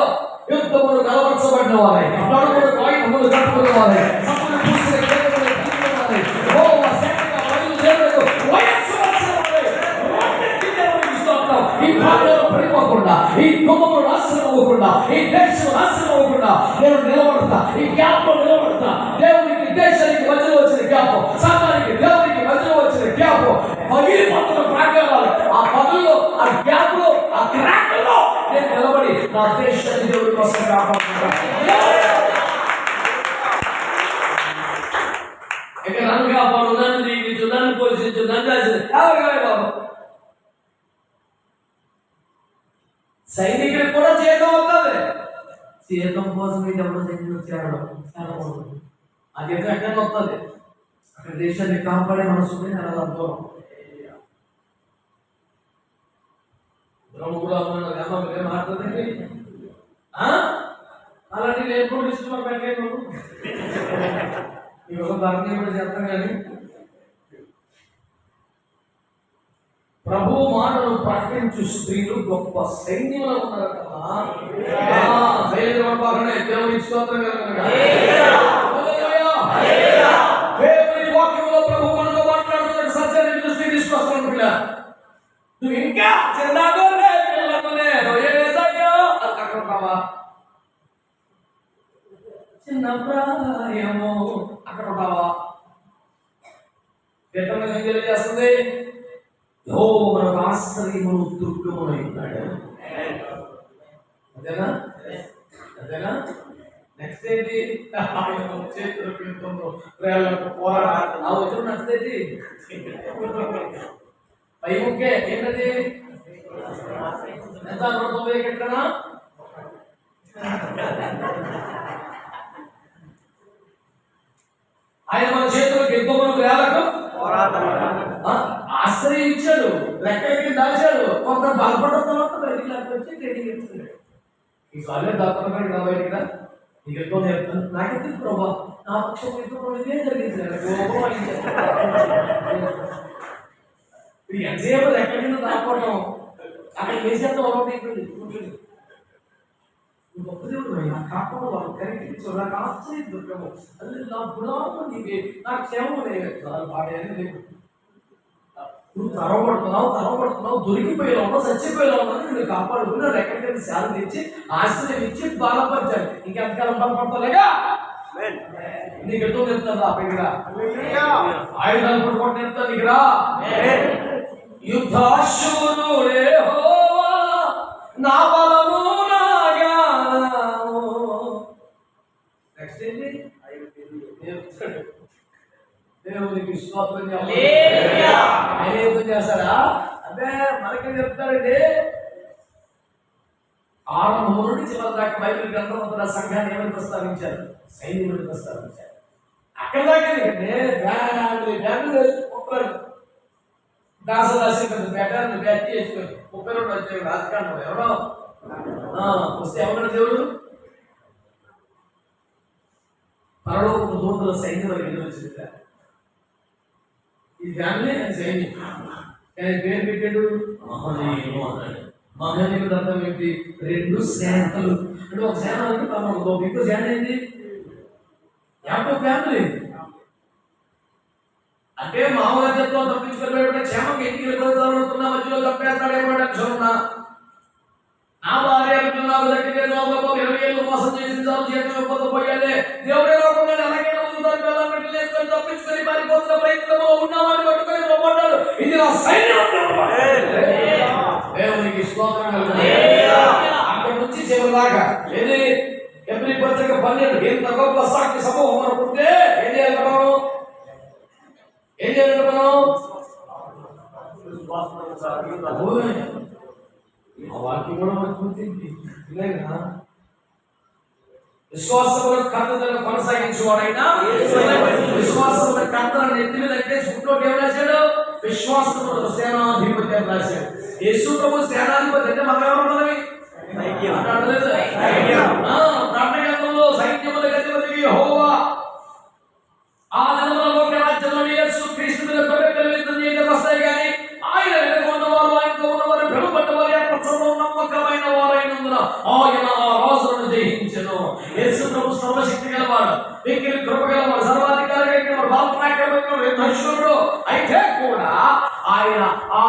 Speaker 1: యుద్ధములు కలవరచబడిన వారే, నడుములు ఆయుధములు కట్టుకున్న వారే, సముద్ర పూసిన కేంద్రములు కలిగిన వారే, యెహోవా సేనగా బయలుదేరుటకు వయస్సు వచ్చిన వారే, ఈ ప్రాంతంలో పడిపోకుండా, ఈ కుటుంబంలో నాశనం అవ్వకుండా, ఈ దేశం నాశనం అవ్వకుండా నేను నిలబడతా, ఈ గ్యాప్ లో నిలబడతా. దేవునికి దేశానికి మధ్యలో వచ్చిన గ్యాప్, సంఘానికి దేవునికి మధ్యలో వచ్చిన గ్యాప్, పగిలిపోతున్న ప్రాంతాలు, ఆ పగుల్లో, ఆ గ్యాప్ లో, ఆ క్రాక్ లో నేను నిలబడి నా దేశాన్ని దేవుడి కోసం కాపాడుకుంటా. ఇక నన్ను కాపాడు, నన్ను దీవించు, నన్ను పోషించు, నన్ను ఎవరికాయ బాబు. సైనికుడికి కూడా జీతం అవుతుంది. జీతం కోసం ఇది ఎవరు సైనికులు వచ్చాడు ఆ జీతం ఎక్కడ వస్తుంది? అక్కడ దేశాన్ని కాపాడే మనసు దూరం కూడా మాట్లాడండి. అలాంటి నేను కూడా ఇష్టం పెట్టలేదు. ఈ ఒక భర్తీ కూడా చేస్తాం కానీ ప్రభు మాటను ప్రకటించు స్త్రీలు గొప్ప సైన్యంలో ఉన్నారు కదా. దేవుని స్తోత్రం కలుగును గాక. దేవుని వాక్యంలో ప్రభు మనతో మాట్లాడుతున్న సత్యాన్ని దృష్టికి తీసుకొస్తాను పిల్ల. నువ్వు ఇంకా చిన్నదోనే పిల్లతోనే అక్కడ ఉంటావా? చిన్న ప్రాయము అక్కడ ఉంటావా? గతంలో ఏం తెలియజేస్తుంది? మనకు ఆశ్రయమును దుర్గమునై ఉన్నాడు. అదేనా అదేనా? నెక్స్ట్ ఏంటి? చేతులు పిండుతుండ్రు ప్రేమలకు పోరాడు ఆ వచ్చిన నెక్స్ట్ ఏంటి? పై ముక్కే ఏంటది? ఎంత 190 ఎక్కడనా? ఆయన మన చేతులకు యుద్ధమును వేలకు ఆశ్రయం ఇచ్చాడు, రెక్కలకి దాచాడు. కొంత బలపడ్డ తర్వాత బయటికి వచ్చి ట్రైనింగ్ ఇస్తున్నాడు. ఈ కాలే దాపడతాడు నా బయటికి నీకు ఎక్కువ నేర్పుతాను. నాకైతే ప్రభా నా పక్షం ఎక్కువ ఇదే జరిగింది. ఎంతసేపు రెక్కల కింద దాపడటం అక్కడ వేసేంత ఉంటుంది. గొప్ప దేవుడు కాపాడు వాళ్ళు కనిపించు. నాకు ఆశ్చర్యం దుర్గము అది నా గుణాలు నీవే, నా క్షేమం పాడేది లేదు. నువ్వు తరవబడుతున్నావు దొరికిపోయేలా చచ్చిపోయేలా ఉన్నది. నువ్వు కాపాడుకుని రెక్కడికి శాల తెచ్చి ఆశ్రయం ఇచ్చి బలపరిచాడు. ఇంకెంతకాలం బలపడతలేగా నీకు ఎటు నేర్పుతా పెళ్ళ ఆయుధాలు పట్టుకోండి నేర్పుతా నీకు రా. యుద్ధాశూరుడే నా బలము నా జ్ఞానము. నెక్స్ట్ ఏంటి? దేవునికి స్తోత్రం చేస్తాడా? అంటే మనకే చెప్తాడండి. ఆరంభం నుండి చివరి దాకా బైబిల్ గ్రంథం సంఘాన్ని ఏమని ప్రస్తావించారు? సైన్యమని ప్రస్తావించారు. అక్కడ దాకా దాసదాసి బెటాన్ని బ్యాట్ చేసుకొని 32 వచ్చాయి రాజకాండం. ఎవరో వస్తే ఎవరు దేవుడు? పరలోకపు దూతల సైన్యం వచ్చింది. ఈ ఫ్యామిలీ అని సైన్యం. కానీ పేరు పెట్టాడు మహనీయుడు అన్నాడు. మహనీయుడు అర్థం ఏంటి? 2 సేనలు. అంటే ఒక సేన అంటే ఇంకో సేన ఏంటి? యాభై ఫ్యామిలీ. అంటే మామూలుగా తప్పించుకోలేకుండా క్షేమంగా ఇంటికి వెళ్ళిపోతున్నా మధ్యలో తప్పేస్తాడేమో ఉన్నా. నా భార్య నాకు దగ్గర 20 ఏళ్ళు మోసం చేసిన జీతం ఇవ్వకపోయాలే దేవుడే లోకంలో అలాగే వేసుకొని తప్పించుకొని పారిపోతున్న ప్రయత్నంలో ఉన్నామని పట్టుకొని పోరాడాడు. ఇది నా సైన్యం. దేవునికి స్తోత్రం కలుగును. అక్కడి నుంచి చివరి దాకా ఏది ఎబ్రీ పత్రిక 12 ఎంత గొప్ప సాక్షి సమూహం అనుకుంటే ఏం చేయాలి మనం? ఏం చేయాలి మనం? ఆ వాక్యం కూడా మనకుంటుంది. ఇలాగా విశ్వాసముల కర్తలను కొనసాగించేవాడైనా విశ్వాసముల కర్తలను ఎత్తి మీద ఫుట్లోకి ఏం రాశాడు? విశ్వాసముల సేనాధిపతి అని రాశాడు. యేసు ప్రభు సేనాధిపతి అంటే మనం ఎవరున్నది? ప్రార్థనలో సైన్యముల అధిపతి యెహోవా. ఆ దినములలో రాజ్యంలో యేసు క్రీస్తు మీద గొర్రెపిల్లలు వస్తాయి. కానీ ఆయన ఉన్నవారు ఆయనతో ఉన్నవారు వెలుపడ్డవారు నమ్మకమైన వారైనందున ఆయన ఆ రాజులను జయించెను. యేసు ప్రభు సర్వశక్తి గలవాడు, వెంకిలి కృప గలవాడు, సర్వాధికారి కలిగినవాడు, బలపరాక్రమశూరుడు. అయితే కూడా ఆయన ఆ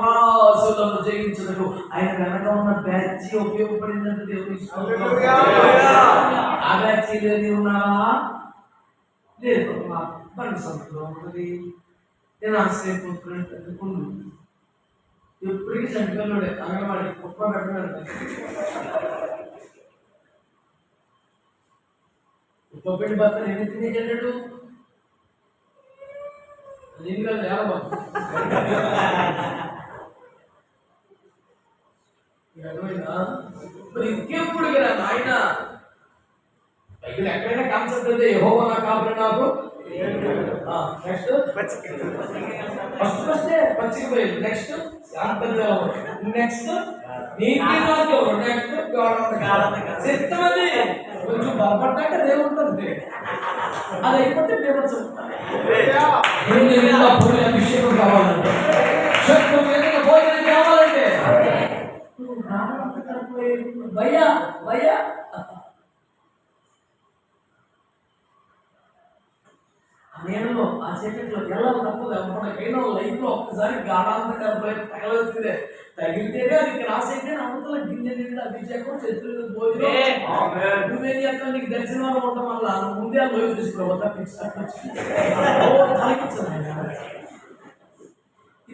Speaker 1: రాజులను జయించినట్టు ఆయన వెనక ఉన్న బ్యాచ్ ఉపయోగపడిందంటే దేవుని ఆ బ్యాచ్ లేదు ఉన్నావా? లేదు. మన సంతలో ఉన్నది. నేను ఆశ్రయపోతున్నాను. ఎప్పటికీ చంపిలోడే అంగన్వాడి కుప్ప పెట్టడం. కుప్ప పెట్టి భర్తను ఎన్ని తినేసాడు? నేను కాదు నేల అర్థమైందా? మరి ఇంకెప్పుడు కదా నాయన బైబిల్ ఎక్కడైనా కాన్సెప్ట్ అయితే యెహోవా నా కాపురి నాకు నెక్స్ట్ పచ్చిక పోయింది. నెక్స్ట్ నెక్స్ట్ చెప్తామది కొంచెం బలపడ్డాక దేవుంటుంది. అది అయిపోతే అభిషేకం కావాలంటే భయ్యా భయ్యా నేను ఆ చీకట్లో వెళ్ళాలి తప్పదు. ఎవరికైనా లైఫ్లో ఒక్కసారి గాఢాంతకరమైన తగలవుతుందే, తగిలితేనే అది క్రాస్ అయితే నమ్మకం గిన్నె నిండా అభిషేకం చేతులు భోజనం. నువ్వేం చేస్తావు? నీకు దర్శనం ఉండటం వల్ల నువ్వు ముందే ఆ లోయ తీసుకోవద్దు. తలకించదు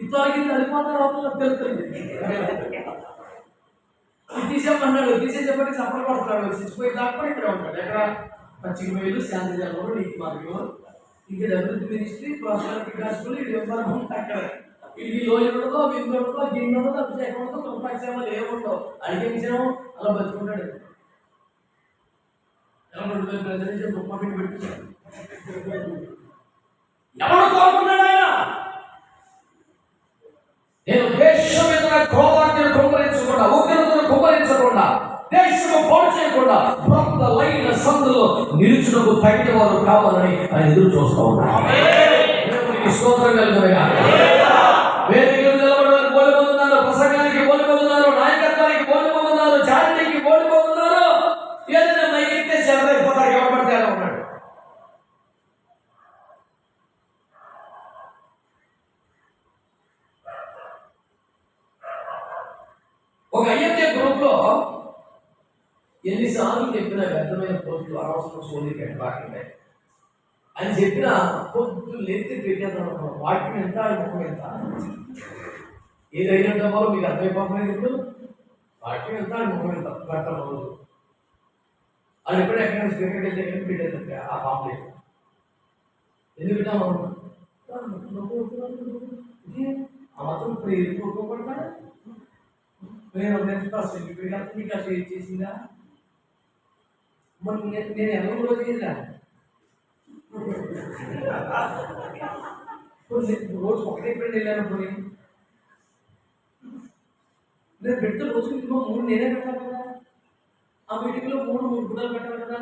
Speaker 1: ఇంతవరకు తల్లిపోతారు తెలుస్తుంది. ఇది తీసేమన్నాడు, తీసేసేపటికి సఫర్ పడుతున్నాడు. చచ్చిపోయి దాకా ఇక్కడ ఉంటాడు. ఎక్కడ? పచ్చిక మేలు, శాంతి జన్మలు, నీతి మార్గం, ఇక్కడ అభివృద్ధి మినిస్ట్రీ, ప్రాస్పెరిటీ గాస్పెల్, ఇది వ్యవహారం అక్కడ. ఇది లోయ ఉండదో, విందు ఉండదో, గిన్నె ఉండదో, అభిషేకం ఉండదో, కృపాక్షేమాలు ఏముండవు. అడిగే విషయం అలా బతుకుంటాడు. ఎలా 2000 ప్రజలు గొప్ప పెట్టించాడు. ఎవరు కోరుకున్నాడు ఆయన? నేను దేశం మీద క్రోధాన్ని కుమ్మరించకుండా, ఉగ్రతను కుమ్మరించకుండా, దేశము పాడు చేయకుండా భక్తులైన సందులో నిలుచుటకు తగిన వారు కావాలని ఆయన ఎదురు చూస్తూ ఉన్నారు. స్తోత్రం కలుగునగా. వేదికలు నిలబడడానికి ఓడిపోతున్నారు, ప్రసంగానికి ఓడిపోతున్నారు, నాయకత్వానికి ఓడిపోతున్నారు, చారిటీకి ఓడిపోతున్నారు. ఏదైనా మైకెత్తే చెదరైపోతారు. ఎవరు పడితే అలా ఉన్నాడు. ఒక ఐఎంఏ గ్రూప్ లో ఎన్నిసార్లు చెప్పిన వ్యర్థమైన పోస్టులు, అనవసరం సోది బాగా అని చెప్పిన పొద్దు లేతే పెట్టేద్దాం. వాక్యం ఎంత, ముఖం ఎంత, ఏదైనా వాళ్ళు మీకు అర్థమైపోతున్నాయి. ఇప్పుడు వాక్యం ఎంత, ముఖం ఎంత పెట్టడం అది ఎప్పుడు ఎక్కడ స్పీకర్ వెళ్తే పెట్టేది ఆ పాంప్లెట్ ఎందుకు పెట్టాము? ఆ మాత్రం ఇప్పుడు ఎదుర్కోకుండా నేను నీకు అసలు ఏం చేసిందా? మరి నేను ఎలా రోజు చేసినా రోజు ఒకటే ఎప్పుడు వెళ్ళాను. పోనీ నేను పెడితే రోజు ఇంకో 3 నేనే పెట్టాలి కదా. ఆ మీటింగ్లో 3 గుడ్డలు పెట్టాలి కదా.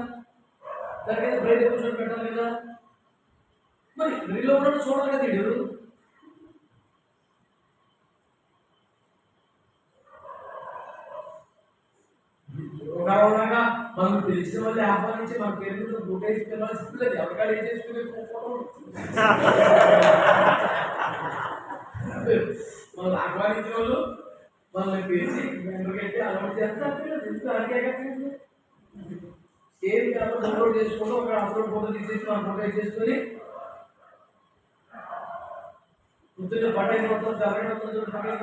Speaker 1: దానికైతే బ్రైడ్ కూర్చొని పెట్టాలి కదా. మరి రీలో ఉన్నట్టు చూడాలి కదా. ఇడు కారణంగా మనం తెలిసిన వాళ్ళు ఆహ్వానించి మన పేరు మీద గుడ్డేసి పిల్లలు ఎవరికాడ ఏం చేసుకునే మనం ఆహ్వానించిన వాళ్ళు మనల్ని పిలిచి వెంటకెట్టి అలవాటు చేస్తారు. ఎందుకు అడిగాక ఏం కాదు డౌన్లోడ్ చేసుకుంటూ ఒక అప్లోడ్ ఫోటో తీసేసి మన ఫోటో చేసుకొని పొద్దున్న పట్టేసి మొత్తం జరగడం పట్టేసి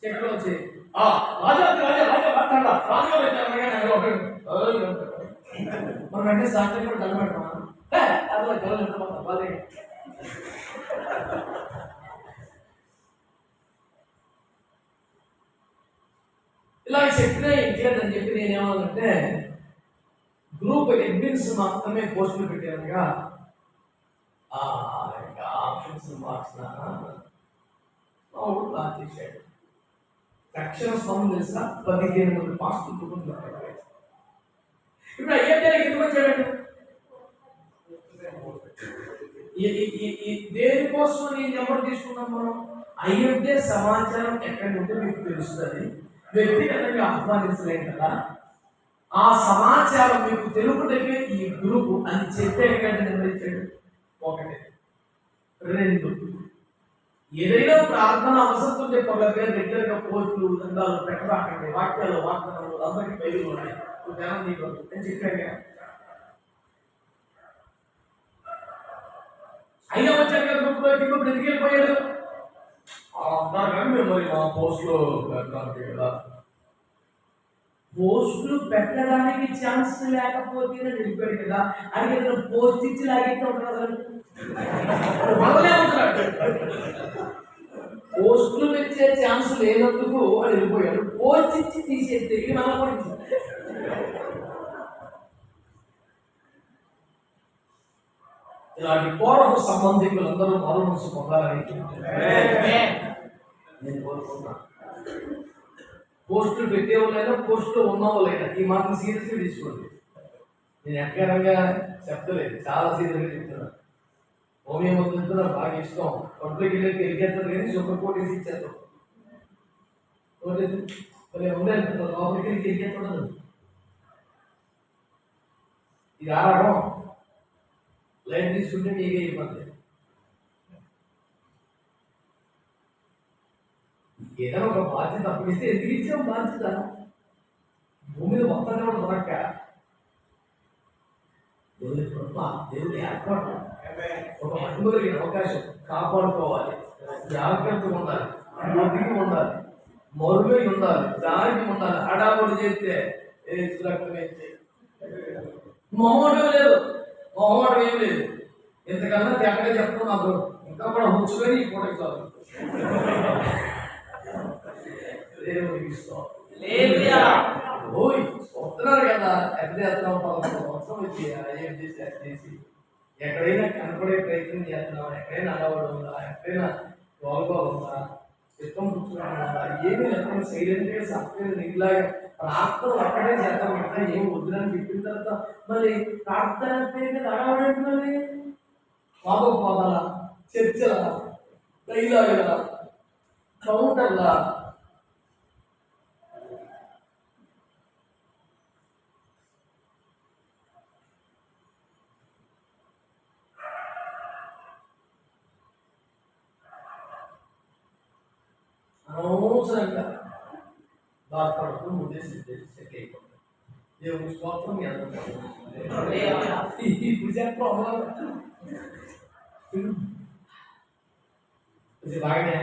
Speaker 1: చెట్లు వచ్చాయి. మనం అంటే సాధ్యం కూడా కనబడతాం. ఇలా చెప్పినా ఇంకేదని చెప్పి నేనేమన్నానంటే గ్రూప్ అడ్మిన్స్ మాత్రమే పోస్టులు పెట్టానుగా ఆప్షన్స్ మార్చిన బాగా చేశాడు. తక్షణ స్వామి తెలుసా 15 మంది పాస్టులు ఇప్పుడు అయ్యే ఎందుకు వచ్చాడు? దేనికోసం నేను ఎవరు తీసుకున్నాం? మనం అయ్యే సమాచారం ఎక్కడి నుండి మీకు తెలుస్తుంది. వ్యక్తిగతంగా ఆహ్వానించలేం కదా. ఆ సమాచారం మీకు తెలుపుటకే ఈ గ్రూపు అని చెప్పే ఎక్కడ నిర్ణయించాడు. 1 2 ఏదైనా ప్రార్థన అవసరం ఉంటే పొలగా రెగ్యులర్గా పోస్టులు దండాలు పెట్టబాకండి. వాక్యాలు వాగ్దానాలు అందరికీ బయలు ఉన్నాయి. ధ్యానం నీకు అని చెప్పాగా. అయినా వచ్చాక గ్రూప్లో ఇప్పుడు ఎందుకు వెళ్ళిపోయాడు? అన్నారు కానీ మేము మరి మా పోస్టులో పెట్టడానికి కదా. పోస్టులు పెట్టడానికి ఛాన్స్ లేకపోతే వెళ్ళిపోయాడు కదా. అని ఏదైనా పోస్ట్ ఇచ్చి లాగితే ఉంటారు. పోస్టులు పెట్టే ఛాన్స్ లేనందుకు అని వెళ్ళిపోయాడు. పోస్ట్ ఇచ్చి తీసేస్తే ఇది మనం కూడా ఇలాంటి పూర్వ సంబంధికులందరూ మరో మనసు పొందాలని నేను కోరుకుంటున్నాను. పోస్టులు పెట్టేవాళ్ళైనా పోస్టులో ఉన్నవాళ్ళైనా ఈ మాత్రం సీరియస్గా తీసుకోండి. నేను ఎక్కడంగా చెప్తలేదు, చాలా సీరియస్గా చెప్తున్నాను. హోమియో మందులతో నాకు బాగా ఇష్టం. ఒంట్లోకి వెళ్ళి ఎరిగేస్తారు కానీ సుఖం కోటేసి ఇచ్చేస్తాం. లోపలికి తిరిగేటప్పుడు ఇది ఆడడం లైట్ తీసుకుంటే మీకే ఇబ్బంది. ఏదైనా ఒక బాధ్యత అప్పగిస్తే ఎందుకు ఇచ్చాం బాధ్యత? భూమి మీద మొత్తం కూడా దొరక్క దేవుడి కృప, దేవుడి ఏర్పాటు, ఒక మహిమ కలిగిన అవకాశం కాపాడుకోవాలి, జాగ్రత్తగా ఉండాలి, ఒదిగి ఉండాలి, మరుగై ఉండాలి, దాగి ఉండాలి. హడావుడి చేస్తే రక్తమైతే మొహమాటం లేదు, మొహమాటం ఏం లేదు. ఎంతకన్నా తెగగా చెప్తాం నాకు ఇంకా కూడా ఉంచుకొని ఈ పూటకి చాలు. దేవుడికి వస్తున్నారు కదా, ఎక్కడ సంవత్సరం వచ్చి ఏం చేసి అది చేసి ఎక్కడైనా కనపడే ప్రయత్నం చేస్తున్నాం, ఎక్కడైనా అలవాటు ఉందా, ఎక్కడైనా గోల్గా ఉందా, చిత్తం పుచ్చుకోవడం ఉందా, ఏమి లేకుండా సైలెంట్గా సత్యం నీలాగా ప్రార్థన ఒక్కడే చేద్దాం. ఇంకా ఏం వద్దులని చెప్పిన తర్వాత మళ్ళీ ప్రార్థన అలవాటు మళ్ళీ మాధవపాదాల చర్చల డైలాగుల కౌంటర్లా అనవసరంగా బాధపడుతూ ముందే సెట్ అయిపోతుంది. దేవుని స్తోత్రం ఇప్పుడు చెప్పడం బాగానే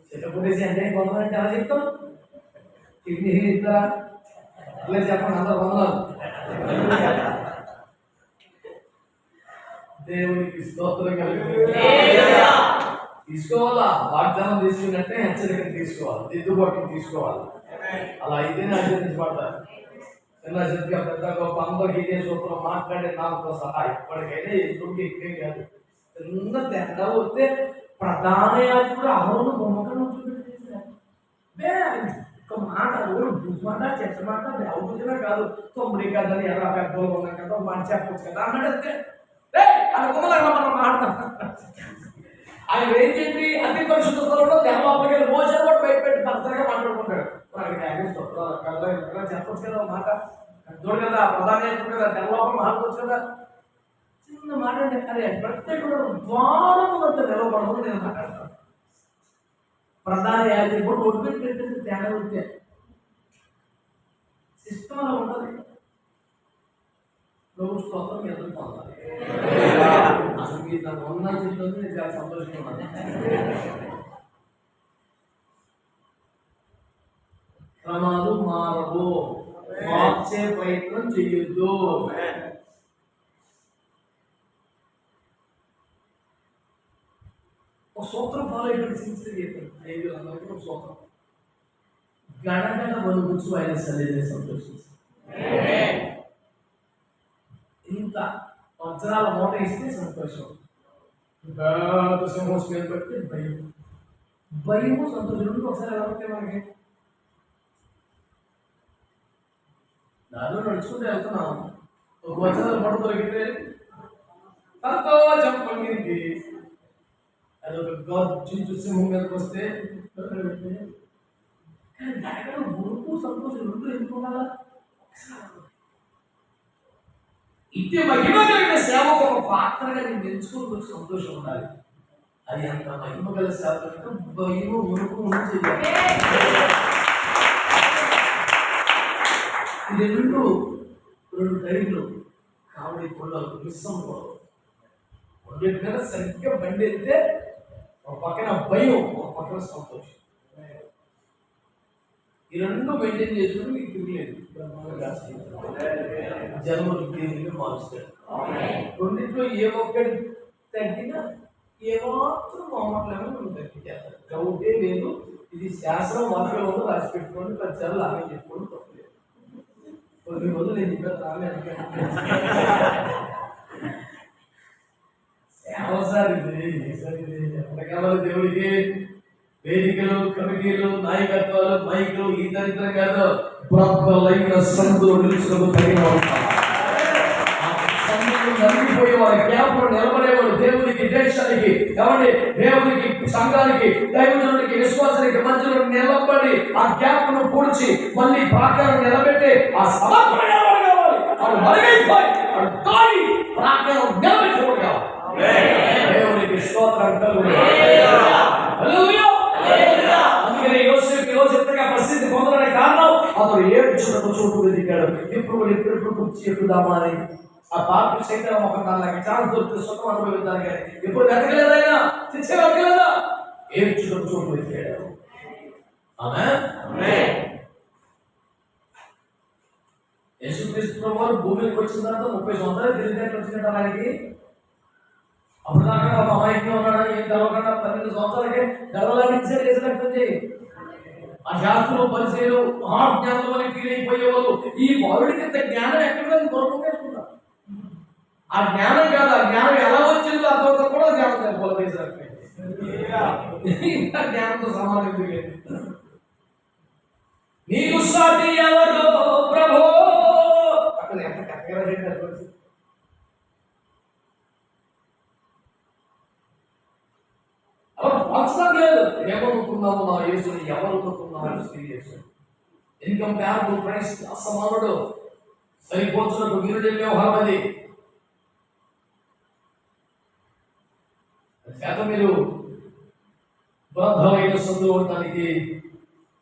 Speaker 1: చెట్టపుట్టేసి అంటే కొంతమంది ఎలా చెప్తాం, కిడ్నీ ఇస్తారా అలా చెప్పండి, అందరూ వందలు. దేవునికి స్తోత్రం తీసుకోవాలా, వాగ్దానం తీసుకున్నట్టే హెచ్చరికను తీసుకోవాలి, దిద్దుబాటును తీసుకోవాలి. అలా అయితేనే ఆచరించబడతారు. చిన్న చిన్నగా పెద్ద గొప్ప అందరికి ఇదే సూత్రం మాట్లాడే నాతో సహా ఇప్పటికైనా ఎటువంటి ఎక్కువే కాదు. చిన్న తేడా వస్తే ప్రధాన యాజకుడు అహరోను బొమ్మకం ఒక మాట మాట చెట్టమాట దేవపూజన కాదు, తొమ్మిది కదని ఎలా పెద్దలు ఉన్నాం కదా మాట చెప్పచ్చు కదా అన్నాడు. మనం మాట్లాడతాం. ఆయన ఏం చెప్పి అతి పరిశుద్ధ స్థలంలో దేవాలయాలు భోజనం కూడా బయటపెట్టి భర్తగా మాట్లాడుకుంటాడు. చెప్పచ్చు కదా మాట, పెద్దోడు కదా, ప్రధాన యాజకుడు కదా, దేవాలయం మాట్లాడవచ్చు కదా. చిన్న మాట అంటే అరే ప్రత్యేక ద్వారం వద్ద నిలబడదు నేను మాట్లాడతాను. ప్రధాన యాజకుడు ఒడ్డు పెట్టేసి తేడా ఉంటే సిస్టమ్ అలా ఉంటుంది. ప్రభు స్తోత్రం ఎదురు పొందాలి. అసలు మీరు నాకు ఉన్న చెప్తుంది, నేను చాలా సంతోషంగా ఉన్నాను. క్రమాలు మారవు, మార్చే ప్రయత్నం చెయ్యొద్దు. ఒక సూత్రం ఫాలో అయిపోయింది. సిన్సియర్ చెప్పాను 5 అందరికీ ఒక సూత్రం. గడగడ వణుకుచు ఆయన సన్నిధిని సంతోషించి ఇంత వజ్రాల మూట ఇస్తే సంతోషం, సింహం పెడితే భయం, భయము సంతోషం రెండు ఒకసారి ఎలా ఉంటాయి మనకి. దానిలో నడుచుకుంటూ వెళ్తున్నాం, ఒక వజ్రాల మూట దొరికితే సంతోషం పొందింది. అదొక గర్జించు సింహం మీదకి వస్తే కానీ గురుపు సంతోషం రెండు ఎందుకున్నారా? ఇట్టే మహిమ కలిగిన సేవకు ఒక పాత్రగా నేను ఎంచుకుని సంతోషం ఉండాలి. అది అంత మహిమ గల సేవ భయం ఉరుకు చేయాలి. ఇది రెండు టైర్లు కామెడీ కొల్లలు మిస్సం కొద్దిగా సరిగ్గా బండి వెళ్తే ఒక పక్కన భయం, ఒక పక్కన సంతోషం. ఈ రెండు మెయింటైన్ చేసుకుని మీకు తిరగలేదు జన్మలు దేవుడిగా మారుస్తాడు. రెండింటిలో ఏ ఒక్కడి తగ్గినా ఏమాత్రం మామూలేమో నువ్వు తగ్గించేస్తారు. డౌటే లేదు. ఇది శాస్త్రం వాక్యంలో రాసి పెట్టుకోండి, 10 సార్లు ఆమె చెప్పుకోండి, తప్పలేదు. కొన్ని రోజులు నేను చెప్పాను ఆమె సేవ సార్ ఇది ఎప్పటికావాలి దేవుడికి. వేదికలు, కమిటీలు, నాయకత్వాలు, మైకులు ఈ దరిద్రం కాదు. ప్రబలైన సంతులు నిలుచులకు తగిన నలిగిపోయేవారు, గ్యాప్లో నిలబడేవాడు. దేవునికి, దేశానికి, ఎవరి దేవునికి, సంఘానికి, దైవజనుడికి, విశ్వాసానికి మధ్యలో నిలబడి ఆ గ్యాప్ ను పూడ్చి మళ్ళీ ప్రాకారం నిలబెట్టి ఆ సమర్పణ కావాలి. వాడు మరుగైపోయి వాడు తాగి ప్రాకారం నిలబెట్టుకోడు కావాలి. దేవునికి స్తోత్రం కలుగును. హల్లెలూయా. అందుకనే యోసేపు ఈరోజు ఎంతగా ప్రసిద్ధి పొందడానికి కారణం అతడు ఏడ్చుటకు చోటు వెతికాడు. ఇప్పుడు కుర్చీ ఎక్కుదామా అని ఆ పాపి శంకరం ఒక నాలుగు చాలా దొరికి సుఖం అనుభవిద్దాను కానీ ఇప్పుడు వెతకలేదైనా తెచ్చే వెతకలేదా? ఏడ్చుటకు చోటు వెతికాడు. ఆమేన్. యేసుక్రీస్తు ప్రభువు భూమికి వచ్చిన తర్వాత 30 సంవత్సరాలు తిరిగి వచ్చినట్టు ఆయనకి. అప్పుడు దాకా ఒక అమాయకంగా ఉన్నాడా, ఏం తెలవకుండా 12 సంవత్సరాలకే గర్వలాగించే చేసినట్టుంది. ఆ శాస్త్రులు, పరిచయలు, మహాజ్ఞానులు అని ఫీల్ అయిపోయేవాళ్ళు. ఈ బాలుడికి ఇంత జ్ఞానం ఎక్కడ కోరుకుంటున్నారు? ఆ జ్ఞానం కాదు, ఆ జ్ఞానం ఎలా వచ్చిందో అర్థంతో కూడా జ్ఞానం సరిపోలేదు. ఇంకా జ్ఞానంతో సమానం లేదు. నీకు సాటి ఎవరు ప్రభో? అక్కడ ఎంత కరెక్ట్గా అవసరం లేదు. ఏమనుకున్నాము నా యేసుని, ఎవరనుకున్నాము సీరియస్. ఇన్కంపారబుల్ క్రైస్ట్, అసమానుడు, సరిపోల్చున్నట్టు వీరుడి వ్యవహారం అది. చేత మీరు బద్ధమైన సందులో ఉండడానికి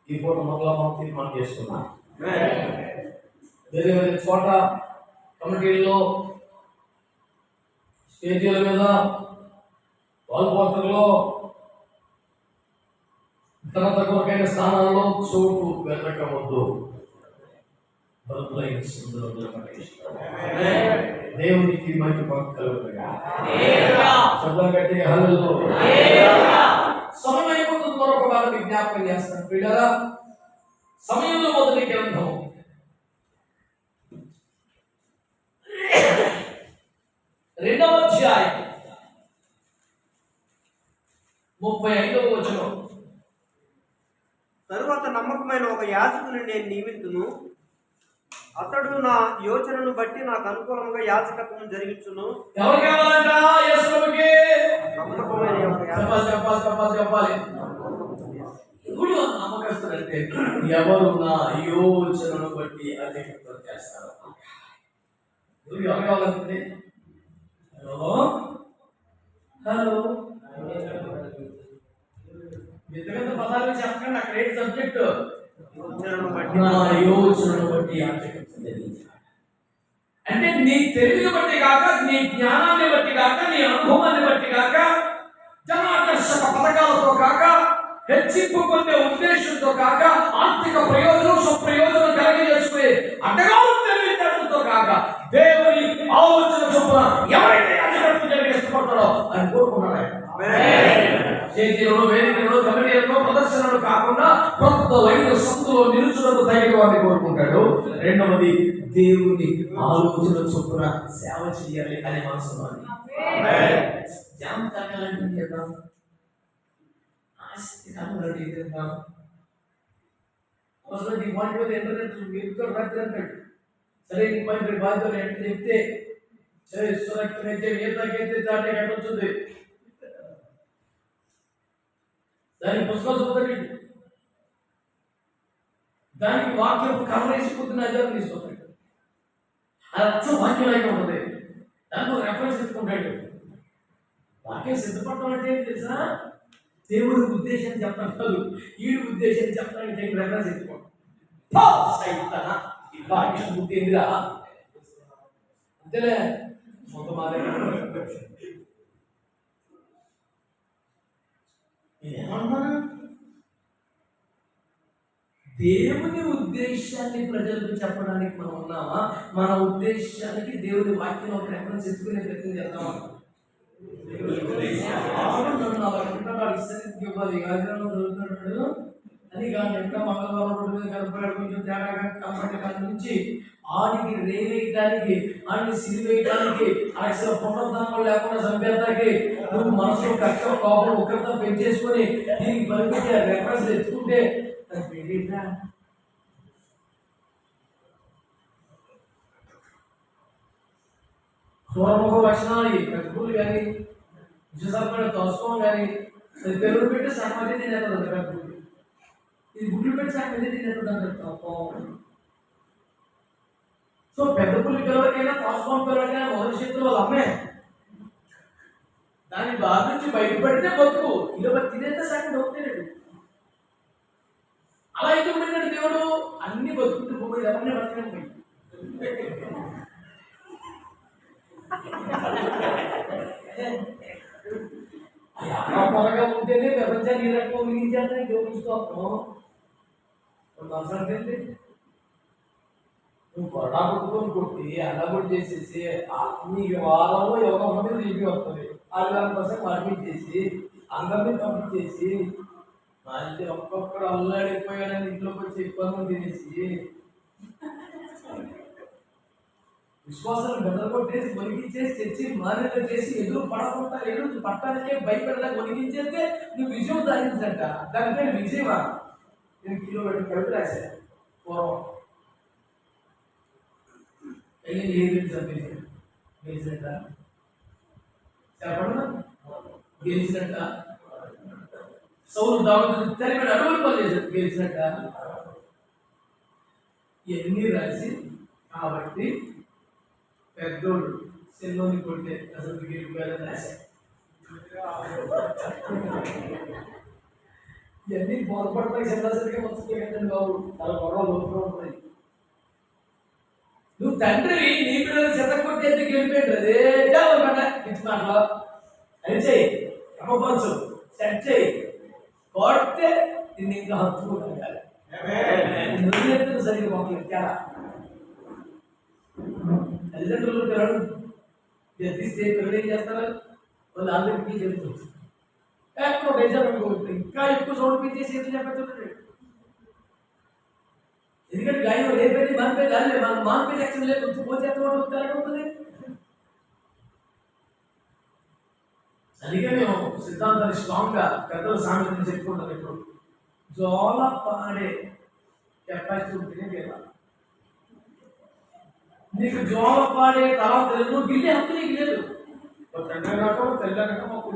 Speaker 1: ఈ పూట మొదల తీర్మానం చేస్తున్నాం. వేరే వేరే చోట కమిటీల్లో, స్టేజీల మీద, వాల్ పోస్టర్లో, ఘనత కొరకైన స్థానాల్లో చోటు వెతకవద్దు. బద్ధమైన సందులో దేవునికి మహిమ కలుగునుగా. శబ్దం గట్టి హల్లెలూయా. సమయం అయిపోతుంది. మరొక వారికి జ్ఞాపకం చేస్తాను పిల్లరా. సమయంలో మొదటి గ్రంథం 2వ అధ్యాయం 35వ వచనం.
Speaker 2: తరువాత నమ్మకమైన ఒక యాజకుని నేను నియమించును. అతడు నా యోచనను బట్టి నాకు అనుకూలంగా యాజకత్వం జరిగించును.
Speaker 1: ఎవరు కావాలంట? యేసుకి
Speaker 2: నమ్మకమైన
Speaker 1: చెప్పాలి. ఇప్పుడు నమ్మకస్తులంటే ఎవరు నా యోచనను బట్టి యాజకత్వం చేస్తారు? ఎవరు కావాలంటే హలో వ్యక్తిగత పదాలు చెప్పకండి. అక్కడ ఏంటి సబ్జెక్ట్? నా యోచనను బట్టి యాజకత్వం. అంటే నీ తెలివిని బట్టి కాక, నీ జ్ఞానాన్ని బట్టి కాక, నీ అనుభవాన్ని బట్టి కాక, జనాకర్షక పథకాలతో కాక, హెచ్చింపు పొందే ఉద్దేశంతో కాక, ఆర్థిక ప్రయోజనం, స్వప్రయోజనం కలిగజేసుకునే అడ్డగాలు తెలివితేటలతో కాక, దేవుని ఆలోచన చొప్పున ఎవరైతే యాజకత్వం జరిగే ఇష్టపడతాడో అని కోరుకున్నాడు. చేతిలో, వేదికలో, కమిటీలలో, ప్రదర్శనలు కాకుండా కొత్త లైన్ సందులో నిలుచులకు తగిన వారిని కోరుకుంటాడు. రెండవది దేవుని ఆలోచన చొప్పున సేవ చేయాలి అనే మనసు. జామ్ తాగాలంటే చేద్దాం, ఆస్తి కావాలంటే చేద్దాం. అసలు నీ పాయింట్ మీద ఇంటర్నెట్ మీరు రాత్రి అంటాడు. సరే ఈ పాయింట్ బాధ్యత ఎంత చెప్తే సరే సురక్షిత ఏ తగ్గైతే దాటే కట్టొచ్చుంది. దానికి పుస్తకాలు చదువుతాడు. దానికి వాక్యం కవరేసి పొద్దున అధ్యాయం తీసుకుంటాడు. అది అచ్చం వాక్యం అయితే ఉంటుంది. దానికి రెఫరెన్స్ చెప్పుకుంటాడు. వాక్యం సిద్ధపడటం అంటే ఏంటి తెలుసా? దేవుడి ఉద్దేశం చెప్తాను కాదు, ఈడు ఉద్దేశం చెప్తానికి రెఫరెన్స్ చెప్పుకోండి. ఈ వాక్యం గుర్తిందిరా అంతేలే సొంత మాదే. ఏమన్నా దేవుని ఉద్దేశాన్ని ప్రజలకు చెప్పడానికి మనం ఉన్నామా? మన ఉద్దేశానికి దేవుని వాక్యం ఒక రెఫరెన్స్ ఎత్తుకునే ప్రయత్నం చేద్దామా? అని కాదు ఎంత మంగళవారం రోడ్డు మీద కనపడాడు. కొంచెం తేడాగా కనపడే కాడి నుంచి ఆడికి రేవేయటానికి, ఆడిని సిరివేయటానికి, అసలు పునరుద్ధరణ లేకుండా చంపేదానికి నువ్వు మనసులో కష్టం, కోపం ఒకరితో పెంచేసుకొని దీనికి పనిపించే రెఫరెన్స్ ఎత్తుకుంటే చూడముఖ లక్షణాలు ఈ పెద్దలు కానీ విశేషమైన తోసుకోవడం కానీ అది పెరుగుడు పెట్టి సగమతి తినేస్తుంది పెద్దలు. ఇది గుడ్లు పెట్టి సగమతి తినేస్తుంది తప్ప. సో పెద్ద పులి పిల్లలకైనా తోసుకోవడం పిల్లలకైనా మొదటి చేతులు వాళ్ళు అమ్మే దాని బాధ నుంచి బయటపడితే బతుకు ఇలా తినేస్తే సగం అవుతాడు. అలా ఎందుకు పెట్టాడు దేవుడు? అన్ని బతుకుంటూ పోయి ఎవరిని బతకడం పోయి త్వరగా ఉంటేనే ప్రపంచాన్ని ఈ రకంగా ముగించేస్తే దేవుడు స్తోత్రం. అవసరం నువ్వు కొరడా కొట్టుకొని కొట్టి అలా కూడా చేసేసి నీ వారంలో యోగ మంది నీకు వస్తుంది. ఆదివారం కోసం పంపించేసి అందరినీ పంపించేసి మళ్ళీ ఒక్కొక్కడు అల్లాడిపోయాడని ఇంట్లోకి వచ్చి ఎక్కువ తినేసి విశ్వాసాన్ని బెదరగొట్టేసి వణికించేసి తెచ్చి మాన్యత చేసి ఎదురు పడకుండా ఎదురు పట్టడానికే భయపడలేక వణికించేస్తే నువ్వు విజయం సాధించంట. దాని పేరు విజయమా? నేను కిలో పెట్టి కవిత రాశాను పూర్వం. అయ్యింది ఏది చంపేసాడు గెలిచినట్ట చెప్పండి. గెలిచినట్ట సౌలు దావీదు తరిమిన అడుగులు పనిచేశాడు గెలిచినట్ట. ఇవన్నీ రాసి కాబట్టి పెద్దోడు సెల్లోని కొట్టే అసలు గెలిపోయాలని రాశాడు. ఇవన్నీ బోధపడతాయి సరిగా వస్తుంది కదండి బాబు. తన గొడవలు లోపల ఉంటాయి. నువ్వు తండ్రి నీ పిల్లలు చెత్తకొట్టేది గెలిపోయాడు అదే చాలన్నమాట. పిచ్చి మాటలో అది చెయ్యి, క్రమపరచు, సెట్ చెయ్యి, కొడితే నిన్ను ఇంకా హత్తుకోగలగాలి. నువ్వు సరిగ్గా మాకు తేడా తల్లిదండ్రులు పిల్లలు తీస్తే పిల్లలు ఏం చేస్తారు? వాళ్ళు అందరికీ చెబుతుంది ఇంకా ఎక్కువ సౌండ్ పెంచేసి ఏం చెప్పేస్తున్నాడు. ఎందుకంటే గాయం రేపేది మానిపే దాని మనం మానిపే యాక్షన్ లేదు పోతే అవుతుంది. అందుకే మేము సిద్ధాంతాన్ని స్ట్రాంగ్ గా పెద్దల సామెతని చెప్పుకుంటాం. ఇప్పుడు జోల పాడే కెపాసిటీ ఉంటేనే కదా నీకు జోల పాడే తర్వాత నువ్వు గిల్లే హక్కు నీకు లేదు. తండ్రి రకం తల్లి రకం మాకు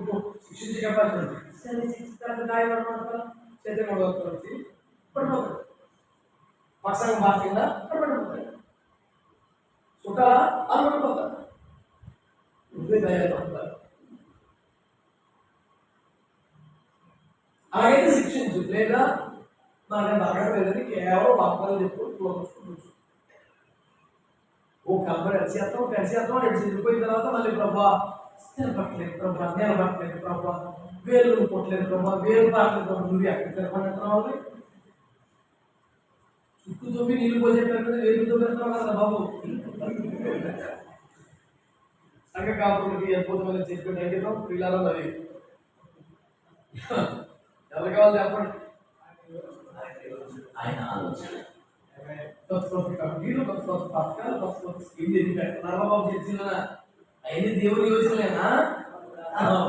Speaker 1: శిక్షించే కెపాసిటీ ఉంటుంది. సరే శిక్షిస్తారు గాయపడమంటారా చేతి వచ్చి పడిపోతాడు. పక్షంగా మార్చిందా పడిపోతాడు. చుట్టాలా అది పడిపోతాడు. నువ్వే దయపడతారు. అలాగైతే శిక్షించు. లేదా నాకు అడగలేదని కేవలం వార్తలు చెప్పుకుంటూ ఓ కంపెనీ అడిచేస్తాం అని వెళ్ళిపోయిన తర్వాత మళ్ళీ ప్రభా నిలబట్టలేదు, ప్రభా నిలబట్టలేదు, ప్రభా వేలు కొట్టలేదు, ప్రభా వేలు పాటలేదు, ప్రభా నువ్వు ఎక్కడ తినమంటున్నావు వాళ్ళని చుట్టూ తొమ్మిది నీళ్ళు పోసేటప్పుడు వేలుతో పెడుతున్నావు కదా బాబు. సంఘ కాపులకి అద్భుతమైన చెప్పి అంకితం పిల్లలు అవి ఎవరు కావాలి చెప్పండి. ఆయన ఆలోచన కొత్త కొత్త కంపెనీలు, కొత్త కొత్త పథకాలు, కొత్త కొత్త స్కీమ్ పెడుతున్నారు బాబు. చర్చిలో అయినా దేవుని యోచనలేనా?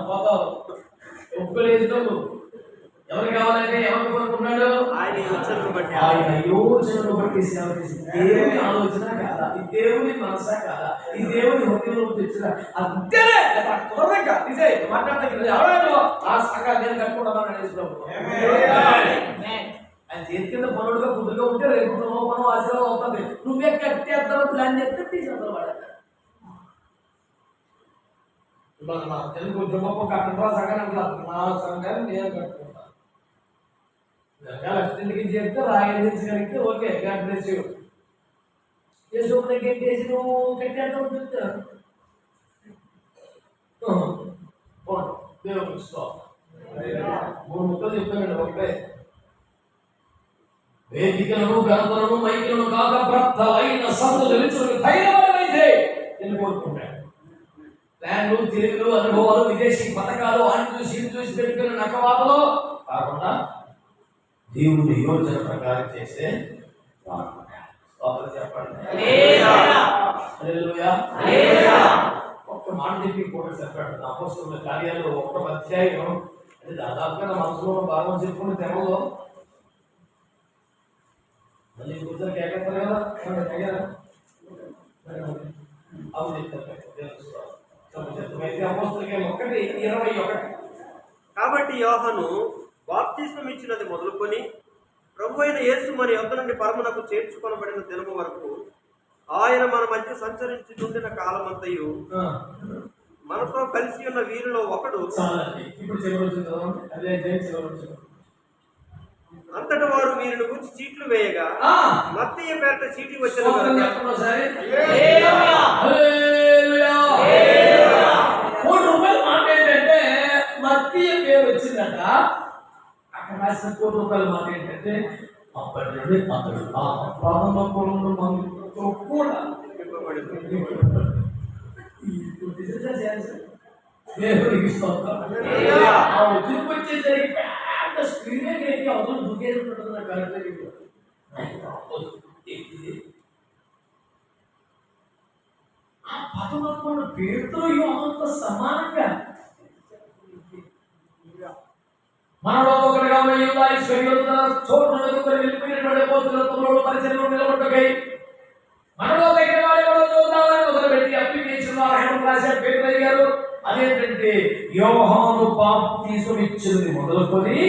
Speaker 1: పోతావు ఒప్పుకోలేదు. నువ్వు ఎవరు కావాలంటే ఎవరు కోరుకున్నాడు? ఆయన యోచనను బట్టి సేవ చేసి దేవుని ఆలోచన కాదా? ఈ దేవుని మనసా కాదా? ఈ దేవుని హృదయంలో తెచ్చిన అంతేనే మాట్లాడతాను. ఎవరో ఆ సంఘాలు నేను కట్టుకుంటామని అనేసినప్పుడు ఆయన చేతి కింద పనుడుగా కుదురుగా ఉంటే రేపు మనం ఆశీర్వాదం అవుతుంది. నువ్వే కట్టేద్దాం ప్లాన్ చేస్తే తీసుకుంటావు వాడ. తెలుగు జమ్మప్ప కట్టడం సంఘాన్ని నా సంఘాన్ని నేను కట్టుకుంటాను. అసిస్టెంట్కి చేస్తే రాయించగలిగితే ఓకే గాడ్ బ్లెస్ యూ. యేసుని కట్టేసి నువ్వు కట్టేద్దాం చెప్తాను. దేవుడు మూడు ముక్కలు చెప్తానండి. ఒకటే వేదికలను గర్భలను మైకులను కాక భర్తలైన సంతులు ధైర్యమైతే నేను కోరుకుంటాను. ప్లాన్లు, తిరుగులు, అనుభవాలు, విదేశీ పథకాలు, ఆయన చూసి పెట్టుకున్న నకవాతలో కాకుండా దేవుడి యోచన ప్రకారం చేస్తే చెప్పండి. ఒక్క మాట చెప్పి కూడా చెప్పండి. అపోస్తలుల కార్యాలు 1వ అధ్యాయం అంటే దాదాపుగా నా మనసులో భాగం చెప్పుకునే తెరలో మళ్ళీ కూర్చొని కేకేస్తారు కదా. అవును చెప్తారు. అయితే అపోస్తలులకి 1:21.
Speaker 2: కాబట్టి యోహాను బాప్తిస్మం ఇచ్చినది మొదలుకొని ప్రభు అయిన యేసు మన యొద్ద నుండి పరమునకు చేర్చుకొనబడిన దినము వరకు ఆయన మన మధ్య సంచరించుచుండిన కాలమంతయు
Speaker 1: ఆ,
Speaker 2: మనతో కలిసి ఉన్న వీరిలో ఒకడు
Speaker 1: చాలండి. ఇప్పుడు చివరి అదే చివరి
Speaker 2: అంతట వారు వీరిని గురించి చీట్లు వేయగా మత్తయి పేరట చీటి వచ్చిన
Speaker 1: మాట ఏంటంటే మత్తయి పేరు వచ్చిందట. అక్కడ రాసిన ₹1 మాట ఏంటంటే అప్పటి నుండి అతడు ఆ ప్రారంభ పొలంలో మందుతో కూడా దేవుడికి తిరుపతి పెద్ద స్క్రీన్ ఎక్కి అవతల దుఃఖేసుకుంటుంది నాకు అర్థం. ఆ పదమూడు పేరుతో యోహంతో సమానంగా మనలో ఒకటిగా చోటు వెళ్ళిపోయినటువంటి పోతున్న పరిచయంలో నిలబడ్డకై మనలో దగ్గర వాడు ఎవరో చూద్దామని మొదలుపెట్టి అప్లికేషన్ రాసే పేరు అడిగారు. అదేంటంటే యోహాను బాప్తిసం ఇచ్చింది మొదలుకొని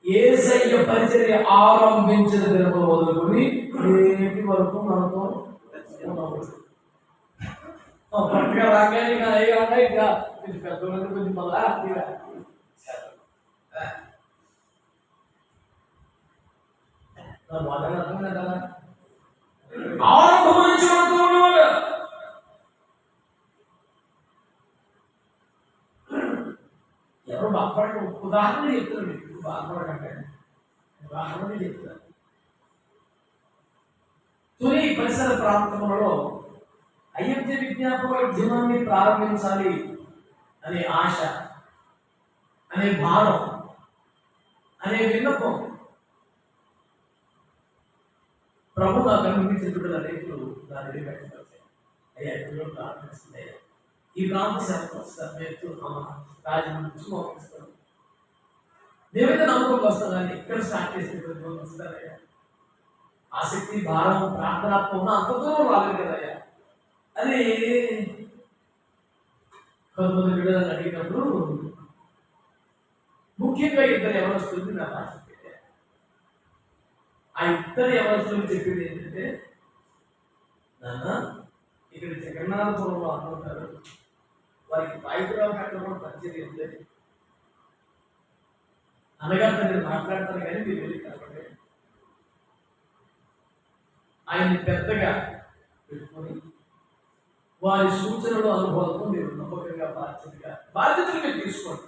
Speaker 1: యేసయ్య పరిచర్య ఆరంభించిన దినము మొదలుకొని నేటి వరకు మనతో పట్టుగా రాగానే ఇంకా పెద్దలంటే కొంచెం మళ్ళా మొదలు అర్థం కదా ఆరంభం నుంచి మనతో ఉన్నవాడు. ఎవరు బాధపడ ఉదాహరణ చెప్తారు. మీకు బాధపడకంటే ఉదాహరణ చెప్తారు. తొలి పరిసర ప్రాంతంలో అయ్యప్ప విజ్ఞాపక ఉద్యమాన్ని ప్రారంభించాలి అనే ఆశ, అనే భారం, అనే విన్నపం ప్రభు నాకు అనిపించిన రైతులు దాని పెట్టారు. అయ్యా ఎన్నో ప్రారంభిస్తుంది. ఈ ప్రాంత రాజమండ్రి పంపిస్తాను. మేమైతే నమ్మకం వస్తాం కానీ ఎక్కడ స్టార్ట్ చేసే వస్తారయ్యా. ఆసక్తి, భారం, ప్రార్థనాత్మక అంత దూరం రాలేదు కదయ్యా అని కొంతమంది విడుదల అడిగినప్పుడు ముఖ్యంగా ఇద్దరు ఎవరొస్తుంది నా భాష పెట్టారు. ఆ ఇద్దరు ఎవరొస్తుంది చెప్పింది ఏంటంటే, నాన్న ఇక్కడ జగన్నాథపురంలో అనుకుంటారు వారికి బాయికురావు కట్టడం పరిచయం లేదు అనగా నేను మాట్లాడతాను కానీ మీరు వెళ్ళి కనపడే ఆయన్ని పెద్దగా పెట్టుకొని వారి సూచనలు అనుభవాలతో మీరు నమ్మకంగా బాధ్యతలు మీరు తీసుకోండి.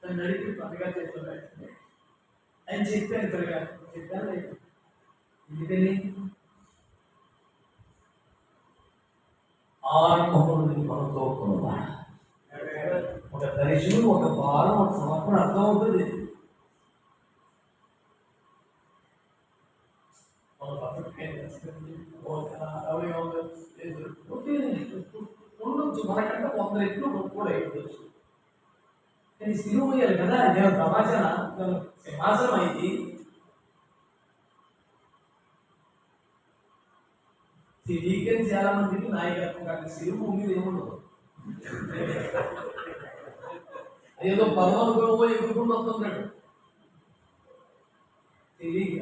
Speaker 1: దాన్ని నడిపి పక్కగా చేతులు పెట్టండి అని చెప్పాను. త్వరగా చెప్పాను లేదు. ఎందుకని ఆరంభమును మనతో ఉన్నవాడు ఒక దర్శనం, ఒక భారం, ఒక సమర్పణ అర్థం అవుతుంది. ఉండొచ్చు మనకంటే 100 రెట్లు కూడా ఉండొచ్చు. కానీ సిలువ పోయాలి కదా, నేను సమాచారం సింహాసనం అయింది. వీకెండ్ చాలా మందికి నాయకత్వం కానీ సిలువ ఉండేది ఏముండదు. ఏదో పరమనుభవం ఎదుర్కొని వస్తున్నాడు తెలియక.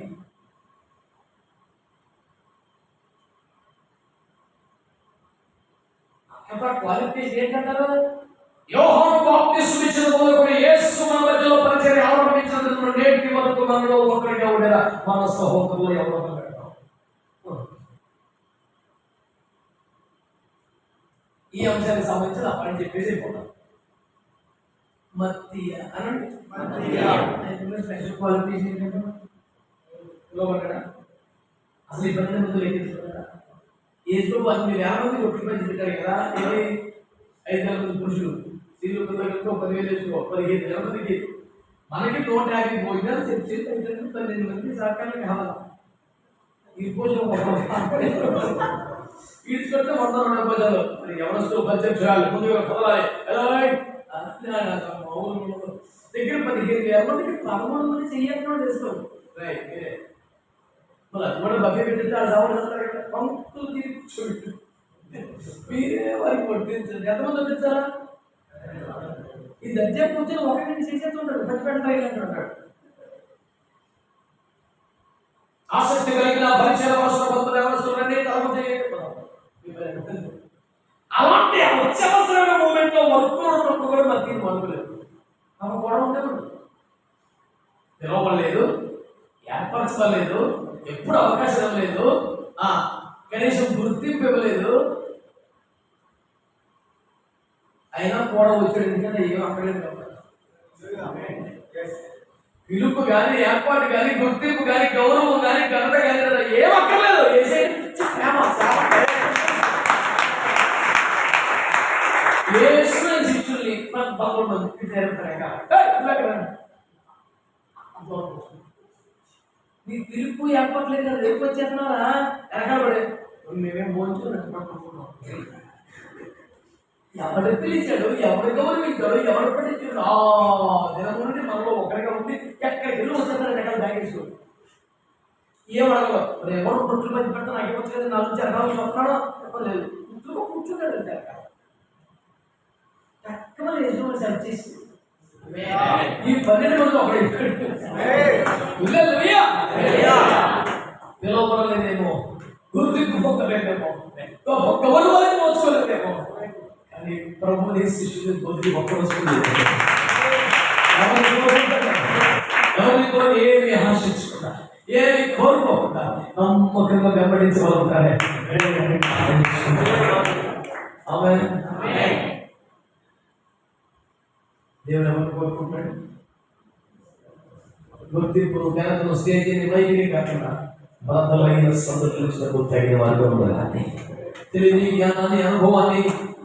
Speaker 1: క్వాలిఫికేషన్ ఏంటంటారు? యోహాను బాప్తిస్మం ఇచ్చిన మొదలుకొని యేసు మన మధ్యలో పరిచర్య ఆరంభించిన నేటి వరకు మనలో ఒకరిగా ఉండేలా మన సహోదరులు ఎవరో పెడతాం. ఈ అంశానికి సంబంధించిన అప్పని చెప్పేసి పోతాం. మత్తీయ అనండి. స్పెషల్ క్వాలిఫికేషన్ ఏంటంటే అసలు ఇబ్బంది ముందు లెక్కించుకున్నారా? ఏదో 10,000 మంది ఒట్టిపై తింటారు కదా. 5,000 మంది పురుషులు స్త్రీలు 10,000 వేసుకో 15,000 మందికి మనకి 150 భోజనాలు తెచ్చి 12 మంది సహకారం కావాలి. ఈ భోజనం ఈడ్చుకుంటే 100 భోజనాలు ఎవరొస్తూ పరిచయం చేయాలి, ముందుగా కదలాలి. దగ్గర 15,000 మందికి 13 మంది చెయ్యాలని చేస్తాం. మళ్ళీ అది కూడా బఫే పెట్టితే ఆ సవాళ్ళు పంక్తులు తీర్చుకుంటు మీరే వారికి కొట్టించండి. ఎంతమంది కొట్టించారా? ఈ దర్జా కూర్చొని ఒకరిని చేసేస్తుంటాడు, పచ్చిపెట్టాడు అంటాడు. ఆసక్తి కలిగిన పరిచయ అవసరం ఎవరుస్తారండి తలము చేయండి. అలాంటి అత్యవసరమైన మూమెంట్ లో వర్క్ ఉన్నప్పుడు కూడా మనకి మనుకోలేదు. ఆమె కూడా ఉండేవాడు, పిలవలేదు, ఏర్పరచలేదు, ఎప్పుడు అవకాశం లేదు, కనీసం గుర్తింపు ఇవ్వలేదు. అయినా కూడా వచ్చాడు. ఎందుకంటే ఏం అక్కడే పిలుపు కానీ, ఏర్పాటు కానీ, గుర్తింపు కానీ, గౌరవం కానీ, ఘనత కానీ ఏం అక్కర్లేదు. శిష్యుల్ని నీ పిలుపు ఏర్పడలేదు కదా, రేపు వచ్చేస్తున్నారా ఎనకబడే మేమేం భోంచుకున్నాం. ఎవరు పిలిచాడు, ఎవరు గౌరవించాడు, ఎవరు పట్టించాడు, ఆ దినం నుండి మనలో ఒకరిగా ఉండి ఎక్కడికి వెళ్ళి వచ్చేస్తారు ఎక్కడ బ్యాగేసుకోండి. ఏం అడగదు, ఎవరు పుట్టులు మంచి పెడతా నాకే వచ్చేది, నా నుంచి అర్థం వస్తున్నాడో చెప్పలేదు. పుట్టుగా కూర్చున్నాడు అంటే ఎక్కడ యజమాని సెర్చ్ చేసి ఈ 12 మంది ఒకటి పిలవలేదేమో, గుర్తింపు పొందలేదేమో, గౌరవాన్ని మోసుకోలేదేమో, కానీ ప్రభుని శిష్యులు కొద్ది ఒక్కరోజు ఎవరితో ఏమి ఆశించకుండా, ఏమి కోరుకోకుండా నమ్మకంగా వెంబడించగలుగుతారే. దేవుడు ఎవరు కోరుకుంటాడు? గుర్తింపు, ఘనతను, స్టేజీని, మైకిని కాకుండా బలమైన సందర్శించినప్పుడు తగిన వారిగా ఉండాలని, తెలివి, జ్ఞానాన్ని, అనుభవాన్ని,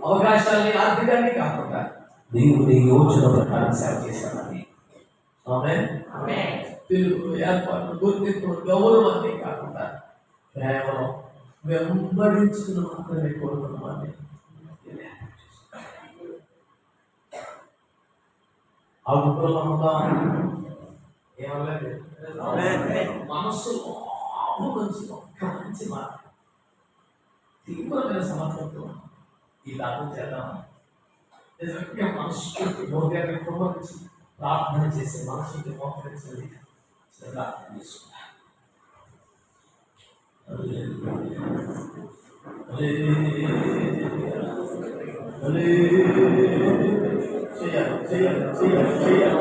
Speaker 1: అవకాశాన్ని, ఆర్థికాన్ని కాకుండా దేవుని యోచన ప్రకారం సేవ చేశానని. తెలుగు ఏర్పాటు, గుర్తింపు, గౌరవాన్ని కాకుండా కేవలం వెంబడించుకున్న మాత్రమే కోరుకున్నామని అవుతుందా? ఏమలేదు, మనస్సు మంచి ఒక్క మంచి మాట, తీవ్రమైన సమర్థంతో ఈ దానం చేద్దాం. నిజంగా మనస్సుకి మోగాన్ని కుమ్మరించి ప్రార్థన చేసే మనస్సుకి మోకరించండి. ప్రార్థన చేసుకుంటా. చేయాలి.